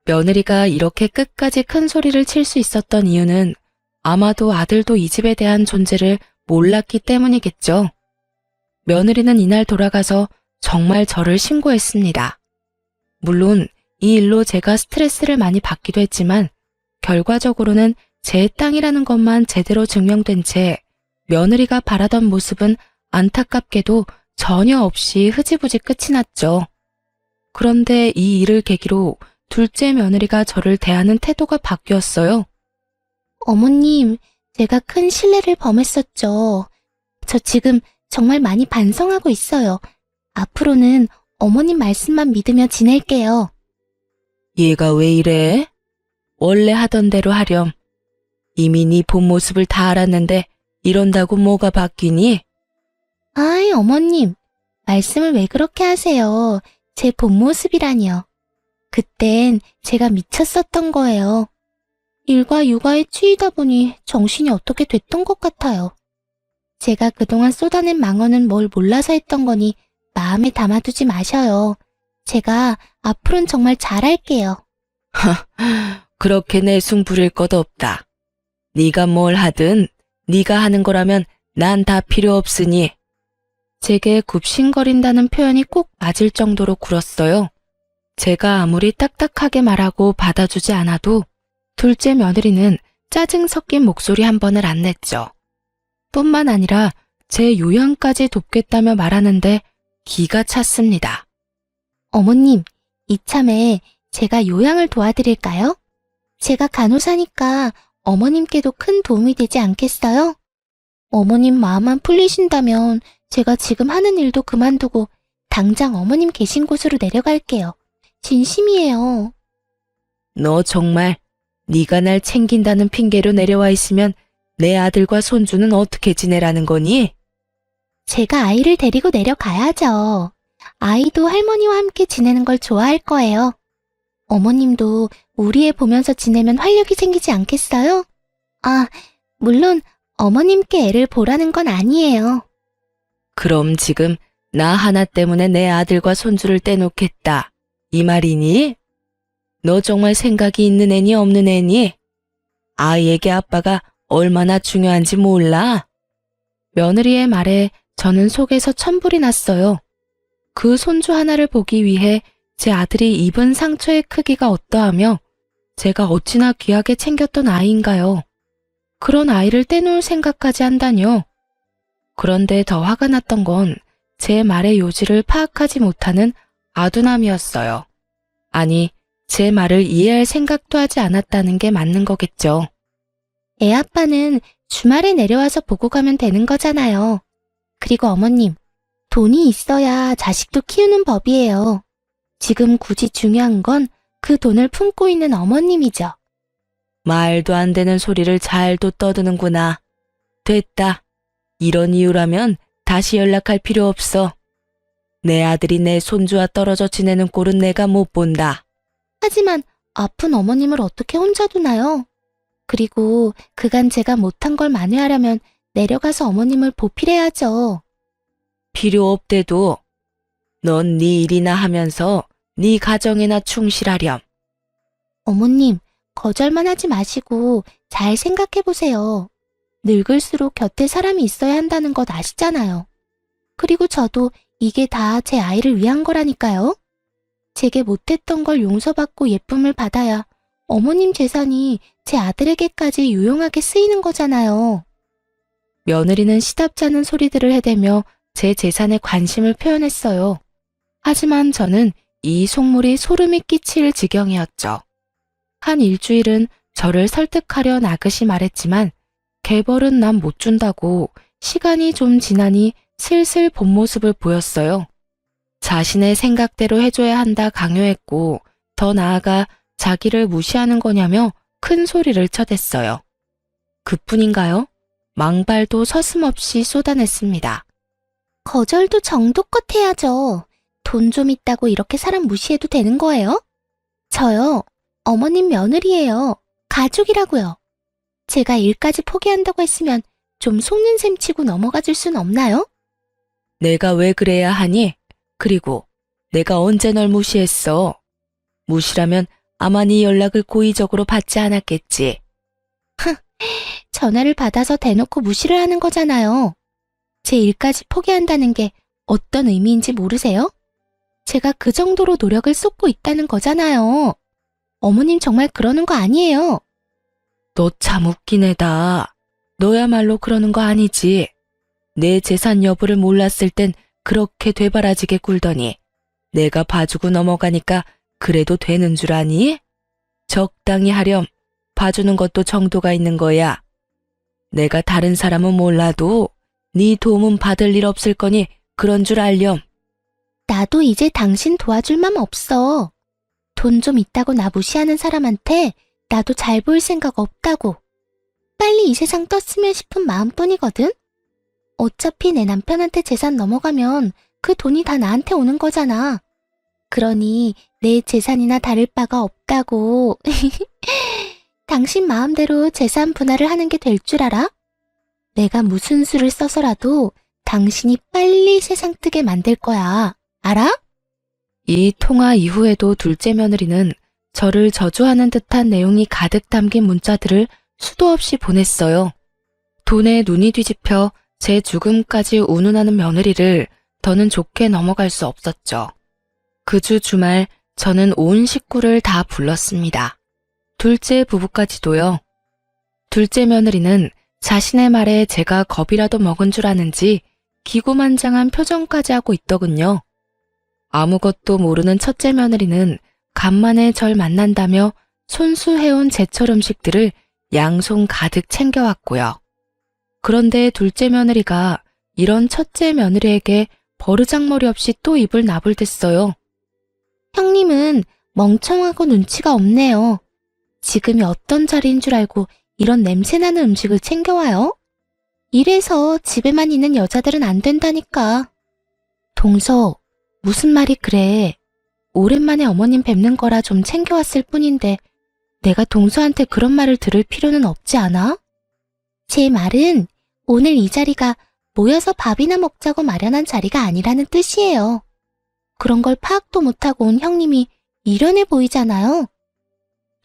며느리가 이렇게 끝까지 큰 소리를 칠 수 있었던 이유는 아마도 아들도 이 집에 대한 존재를 몰랐기 때문이겠죠. 며느리는 이날 돌아가서 정말 저를 신고했습니다. 물론 이 일로 제가 스트레스를 많이 받기도 했지만 결과적으로는 제 땅이라는 것만 제대로 증명된 채 며느리가 바라던 모습은 안타깝게도 전혀 없이 흐지부지 끝이 났죠. 그런데 이 일을 계기로 둘째 며느리가 저를 대하는 태도가 바뀌었어요. 어머님, 제가 큰 실례를 범했었죠. 저 지금 정말 많이 반성하고 있어요. 앞으로는 어머님 말씀만 믿으며 지낼게요. 얘가 왜 이래? 원래 하던 대로 하렴. 이미 네 본 모습을 다 알았는데 이런다고 뭐가 바뀌니? 아이, 어머님, 말씀을 왜 그렇게 하세요? 제 본 모습이라니요. 그땐 제가 미쳤었던 거예요. 일과 육아에 치이다 보니 정신이 어떻게 됐던 것 같아요. 제가 그동안 쏟아낸 망언은 뭘 몰라서 했던 거니 마음에 담아두지 마셔요. 제가 앞으로는 정말 잘할게요. 그렇게 내숭 부릴 것 없다. 네가 뭘 하든 네가 하는 거라면 난 다 필요 없으니. 제게 굽신거린다는 표현이 꼭 맞을 정도로 굴었어요. 제가 아무리 딱딱하게 말하고 받아주지 않아도 둘째 며느리는 짜증 섞인 목소리 한 번을 안 냈죠. 뿐만 아니라 제 요양까지 돕겠다며 말하는데 기가 찼습니다. 어머님, 이참에 제가 요양을 도와드릴까요? 제가 간호사니까 어머님께도 큰 도움이 되지 않겠어요? 어머님 마음만 풀리신다면 제가 지금 하는 일도 그만두고 당장 어머님 계신 곳으로 내려갈게요. 진심이에요. 너 정말 네가 날 챙긴다는 핑계로 내려와 있으면 내 아들과 손주는 어떻게 지내라는 거니? 제가 아이를 데리고 내려가야죠. 아이도 할머니와 함께 지내는 걸 좋아할 거예요. 어머님도 우리 애 보면서 지내면 활력이 생기지 않겠어요? 아, 물론 어머님께 애를 보라는 건 아니에요. 그럼 지금 나 하나 때문에 내 아들과 손주를 떼놓겠다. 이 말이니? 너 정말 생각이 있는 애니 없는 애니? 아이에게 아빠가 얼마나 중요한지 몰라? 며느리의 말에 저는 속에서 천불이 났어요. 그 손주 하나를 보기 위해 제 아들이 입은 상처의 크기가 어떠하며 제가 어찌나 귀하게 챙겼던 아이인가요. 그런 아이를 떼놓을 생각까지 한다뇨. 그런데 더 화가 났던 건 제 말의 요지를 파악하지 못하는 아두남이었어요. 아니, 제 말을 이해할 생각도 하지 않았다는 게 맞는 거겠죠. 애 아빠는 주말에 내려와서 보고 가면 되는 거잖아요. 그리고 어머님, 돈이 있어야 자식도 키우는 법이에요. 지금 굳이 중요한 건 그 돈을 품고 있는 어머님이죠. 말도 안 되는 소리를 잘도 떠드는구나. 됐다. 이런 이유라면 다시 연락할 필요 없어. 내 아들이 내 손주와 떨어져 지내는 꼴은 내가 못 본다. 하지만 아픈 어머님을 어떻게 혼자 두나요? 그리고 그간 제가 못한 걸 만회하려면 내려가서 어머님을 보필해야죠. 필요 없대도 넌 네 일이나 하면서 네 가정에나 충실하렴. 어머님, 거절만 하지 마시고 잘 생각해 보세요. 늙을수록 곁에 사람이 있어야 한다는 것 아시잖아요. 그리고 저도 이게 다 제 아이를 위한 거라니까요. 제게 못했던 걸 용서받고 예쁨을 받아야 어머님 재산이 제 아들에게까지 유용하게 쓰이는 거잖아요. 며느리는 시답지 않은 소리들을 해대며 제 재산에 관심을 표현했어요. 하지만 저는 이 속물이 소름이 끼칠 지경이었죠. 한 일주일은 저를 설득하려 나긋이 말했지만 개벌은 난 못 준다고 시간이 좀 지나니 슬슬 본 모습을 보였어요. 자신의 생각대로 해줘야 한다 강요했고 더 나아가 자기를 무시하는 거냐며 큰 소리를 쳐댔어요. 그뿐인가요? 망발도 서슴없이 쏟아냈습니다. 거절도 정도껏 해야죠. 돈 좀 있다고 이렇게 사람 무시해도 되는 거예요? 저요, 어머님 며느리예요. 가족이라고요. 제가 일까지 포기한다고 했으면 좀 속는 셈 치고 넘어가 줄 순 없나요? 내가 왜 그래야 하니? 그리고 내가 언제 널 무시했어? 무시라면 아마 네 연락을 고의적으로 받지 않았겠지. 전화를 받아서 대놓고 무시를 하는 거잖아요. 제 일까지 포기한다는 게 어떤 의미인지 모르세요? 제가 그 정도로 노력을 쏟고 있다는 거잖아요. 어머님 정말 그러는 거 아니에요. 너 참 웃긴 애다. 너야말로 그러는 거 아니지. 내 재산 여부를 몰랐을 땐 그렇게 되바라지게 굴더니 내가 봐주고 넘어가니까 그래도 되는 줄 아니? 적당히 하렴. 봐주는 것도 정도가 있는 거야. 내가 다른 사람은 몰라도 네 도움은 받을 일 없을 거니 그런 줄 알렴. 나도 이제 당신 도와줄 맘 없어. 돈 좀 있다고 나 무시하는 사람한테 나도 잘 보일 생각 없다고. 빨리 이 세상 떴으면 싶은 마음뿐이거든. 어차피 내 남편한테 재산 넘어가면 그 돈이 다 나한테 오는 거잖아. 그러니 내 재산이나 다를 바가 없다고. 당신 마음대로 재산 분할을 하는 게 될 줄 알아? 내가 무슨 수를 써서라도 당신이 빨리 세상 뜨게 만들 거야. 알아? 이 통화 이후에도 둘째 며느리는 저를 저주하는 듯한 내용이 가득 담긴 문자들을 수도 없이 보냈어요. 돈에 눈이 뒤집혀 제 죽음까지 운운하는 며느리를 더는 좋게 넘어갈 수 없었죠. 그 주 주말 저는 온 식구를 다 불렀습니다. 둘째 부부까지도요. 둘째 며느리는 자신의 말에 제가 겁이라도 먹은 줄 아는지 기고만장한 표정까지 하고 있더군요. 아무것도 모르는 첫째 며느리는 간만에 절 만난다며 손수해온 제철 음식들을 양손 가득 챙겨왔고요. 그런데 둘째 며느리가 이런 첫째 며느리에게 버르장머리 없이 또 입을 나불댔어요. 형님은 멍청하고 눈치가 없네요. 지금이 어떤 자리인 줄 알고 이런 냄새나는 음식을 챙겨와요? 이래서 집에만 있는 여자들은 안 된다니까. 동서, 무슨 말이 그래. 오랜만에 어머님 뵙는 거라 좀 챙겨왔을 뿐인데 내가 동서한테 그런 말을 들을 필요는 없지 않아? 제 말은 오늘 이 자리가 모여서 밥이나 먹자고 마련한 자리가 아니라는 뜻이에요. 그런 걸 파악도 못하고 온 형님이 미련해 보이잖아요.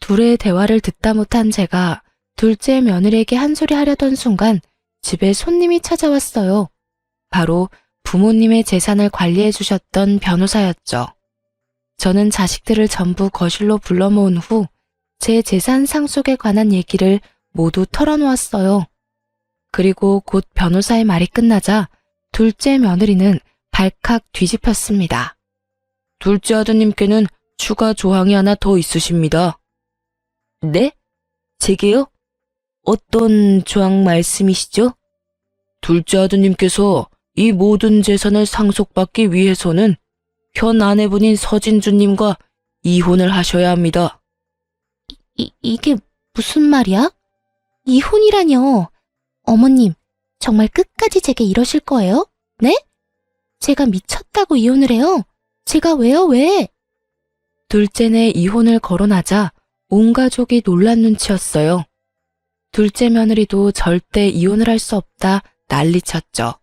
둘의 대화를 듣다 못한 제가 둘째 며느리에게 한 소리 하려던 순간 집에 손님이 찾아왔어요. 바로 부모님의 재산을 관리해 주셨던 변호사였죠. 저는 자식들을 전부 거실로 불러 모은 후 제 재산 상속에 관한 얘기를 모두 털어놓았어요. 그리고 곧 변호사의 말이 끝나자 둘째 며느리는 발칵 뒤집혔습니다. 둘째 아드님께는 추가 조항이 하나 더 있으십니다. 네? 제게요? 어떤 조항 말씀이시죠? 둘째 아드님께서 이 모든 재산을 상속받기 위해서는 현 아내분인 서진주님과 이혼을 하셔야 합니다. 이게 무슨 말이야? 이혼이라뇨. 어머님, 정말 끝까지 제게 이러실 거예요? 네? 제가 미쳤다고 이혼을 해요? 제가 왜요, 왜? 둘째네 이혼을 거론하자 온 가족이 놀란 눈치였어요. 둘째 며느리도 절대 이혼을 할 수 없다 난리쳤죠.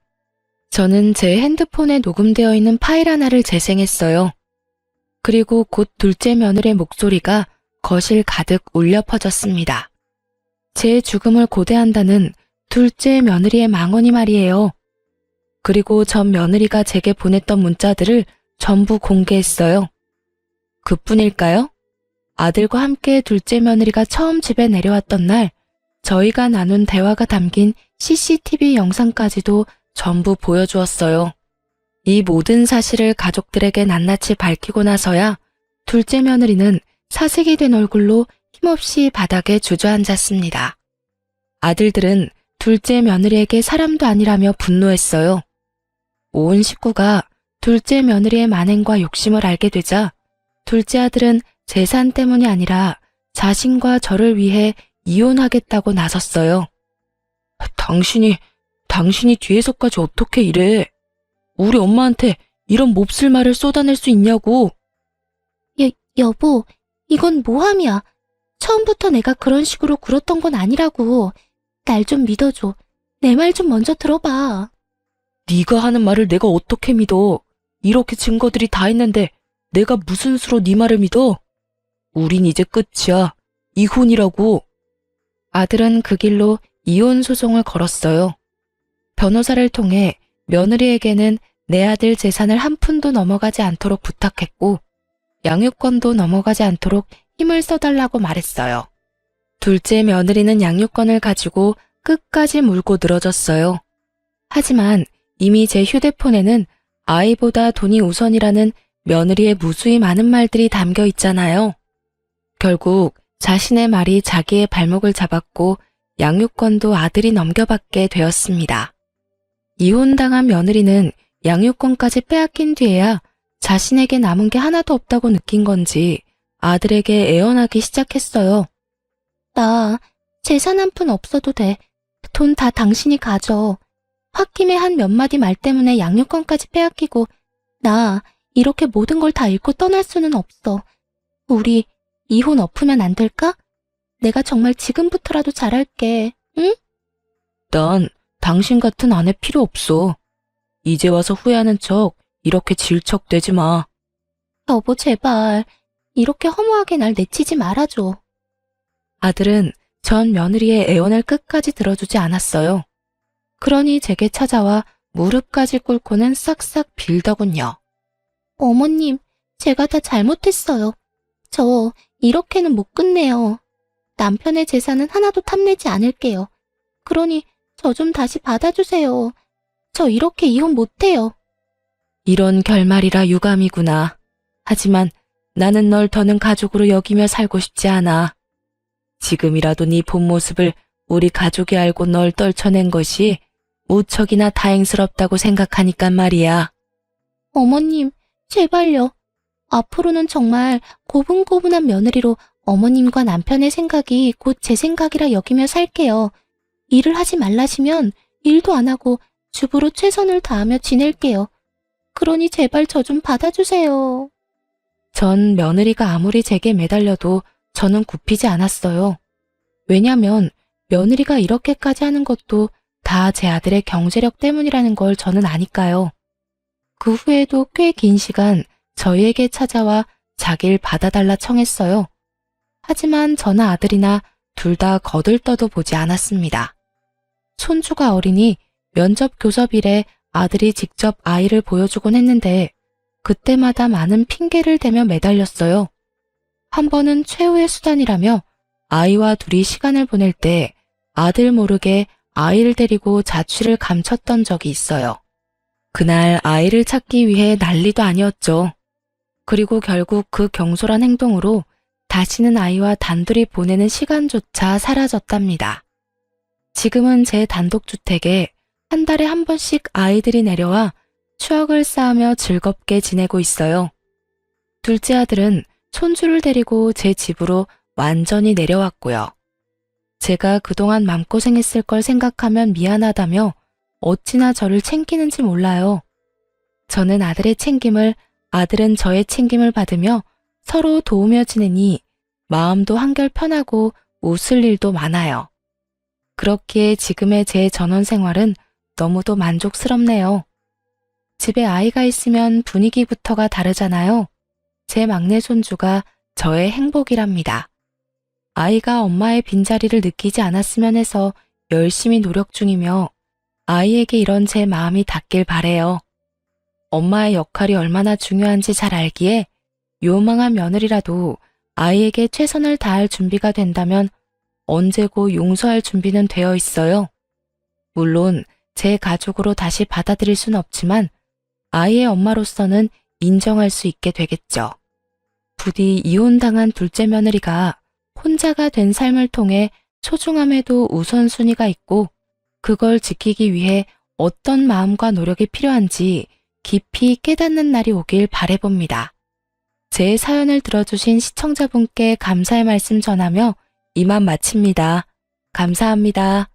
저는 제 핸드폰에 녹음되어 있는 파일 하나를 재생했어요. 그리고 곧 둘째 며느리의 목소리가 거실 가득 울려 퍼졌습니다. 제 죽음을 고대한다는 둘째 며느리의 망언이 말이에요. 그리고 전 며느리가 제게 보냈던 문자들을 전부 공개했어요. 그뿐일까요? 아들과 함께 둘째 며느리가 처음 집에 내려왔던 날 저희가 나눈 대화가 담긴 CCTV 영상까지도 전부 보여주었어요. 이 모든 사실을 가족들에게 낱낱이 밝히고 나서야 둘째 며느리는 사색이 된 얼굴로 힘없이 바닥에 주저앉았습니다. 아들들은 둘째 며느리에게 사람도 아니라며 분노했어요. 온 식구가 둘째 며느리의 만행과 욕심을 알게 되자 둘째 아들은 재산 때문이 아니라 자신과 저를 위해 이혼하겠다고 나섰어요. 당신이 뒤에서까지 어떻게 이래? 우리 엄마한테 이런 몹쓸 말을 쏟아낼 수 있냐고. 여보, 이건 모함이야. 처음부터 내가 그런 식으로 굴었던 건 아니라고. 날 좀 믿어줘. 내 말 좀 먼저 들어봐. 네가 하는 말을 내가 어떻게 믿어? 이렇게 증거들이 다 있는데 내가 무슨 수로 네 말을 믿어? 우린 이제 끝이야. 이혼이라고. 아들은 그 길로 이혼 소송을 걸었어요. 변호사를 통해 며느리에게는 내 아들 재산을 한 푼도 넘어가지 않도록 부탁했고 양육권도 넘어가지 않도록 힘을 써달라고 말했어요. 둘째 며느리는 양육권을 가지고 끝까지 물고 늘어졌어요. 하지만 이미 제 휴대폰에는 아이보다 돈이 우선이라는 며느리의 무수히 많은 말들이 담겨 있잖아요. 결국 자신의 말이 자기의 발목을 잡았고 양육권도 아들이 넘겨받게 되었습니다. 이혼당한 며느리는 양육권까지 빼앗긴 뒤에야 자신에게 남은 게 하나도 없다고 느낀 건지 아들에게 애원하기 시작했어요. 나 재산 한 푼 없어도 돼. 돈 다 당신이 가져. 홧김에 한 몇 마디 말 때문에 양육권까지 빼앗기고 나 이렇게 모든 걸 다 잃고 떠날 수는 없어. 우리 이혼 엎으면 안 될까? 내가 정말 지금부터라도 잘할게. 응? 난 당신 같은 아내 필요 없어. 이제 와서 후회하는 척 이렇게 질척대지 마. 여보 제발 이렇게 허무하게 날 내치지 말아줘. 아들은 전 며느리의 애원을 끝까지 들어주지 않았어요. 그러니 제게 찾아와 무릎까지 꿇고는 싹싹 빌더군요. 어머님, 제가 다 잘못했어요. 저 이렇게는 못 끝내요. 남편의 재산은 하나도 탐내지 않을게요. 그러니 저 좀 다시 받아주세요. 저 이렇게 이혼 못해요. 이런 결말이라 유감이구나. 하지만 나는 널 더는 가족으로 여기며 살고 싶지 않아. 지금이라도 네 본 모습을 우리 가족이 알고 널 떨쳐낸 것이 무척이나 다행스럽다고 생각하니까 말이야. 어머님, 제발요. 앞으로는 정말 고분고분한 며느리로 어머님과 남편의 생각이 곧 제 생각이라 여기며 살게요. 일을 하지 말라시면 일도 안 하고 주부로 최선을 다하며 지낼게요. 그러니 제발 저 좀 받아주세요. 전 며느리가 아무리 제게 매달려도 저는 굽히지 않았어요. 왜냐면 며느리가 이렇게까지 하는 것도 다 제 아들의 경제력 때문이라는 걸 저는 아니까요. 그 후에도 꽤 긴 시간 저희에게 찾아와 자길 받아달라 청했어요. 하지만 저나 아들이나 둘 다 거들떠도 보지 않았습니다. 손주가 어리니 면접 교섭일에 아들이 직접 아이를 보여주곤 했는데 그때마다 많은 핑계를 대며 매달렸어요. 한 번은 최후의 수단이라며 아이와 둘이 시간을 보낼 때 아들 모르게 아이를 데리고 자취를 감췄던 적이 있어요. 그날 아이를 찾기 위해 난리도 아니었죠. 그리고 결국 그 경솔한 행동으로 다시는 아이와 단둘이 보내는 시간조차 사라졌답니다. 지금은 제 단독주택에 한 달에 한 번씩 아이들이 내려와 추억을 쌓으며 즐겁게 지내고 있어요. 둘째 아들은 손주를 데리고 제 집으로 완전히 내려왔고요. 제가 그동안 맘고생했을 걸 생각하면 미안하다며 어찌나 저를 챙기는지 몰라요. 저는 아들의 챙김을, 아들은 저의 챙김을 받으며 서로 도우며 지내니 마음도 한결 편하고 웃을 일도 많아요. 그렇기에 지금의 제 전원 생활은 너무도 만족스럽네요. 집에 아이가 있으면 분위기부터가 다르잖아요. 제 막내 손주가 저의 행복이랍니다. 아이가 엄마의 빈자리를 느끼지 않았으면 해서 열심히 노력 중이며 아이에게 이런 제 마음이 닿길 바래요. 엄마의 역할이 얼마나 중요한지 잘 알기에 요망한 며느리라도 아이에게 최선을 다할 준비가 된다면 언제고 용서할 준비는 되어 있어요. 물론 제 가족으로 다시 받아들일 순 없지만 아이의 엄마로서는 인정할 수 있게 되겠죠. 부디 이혼당한 둘째 며느리가 혼자가 된 삶을 통해 소중함에도 우선순위가 있고 그걸 지키기 위해 어떤 마음과 노력이 필요한지 깊이 깨닫는 날이 오길 바라봅니다. 제 사연을 들어주신 시청자분께 감사의 말씀 전하며 이만 마칩니다. 감사합니다.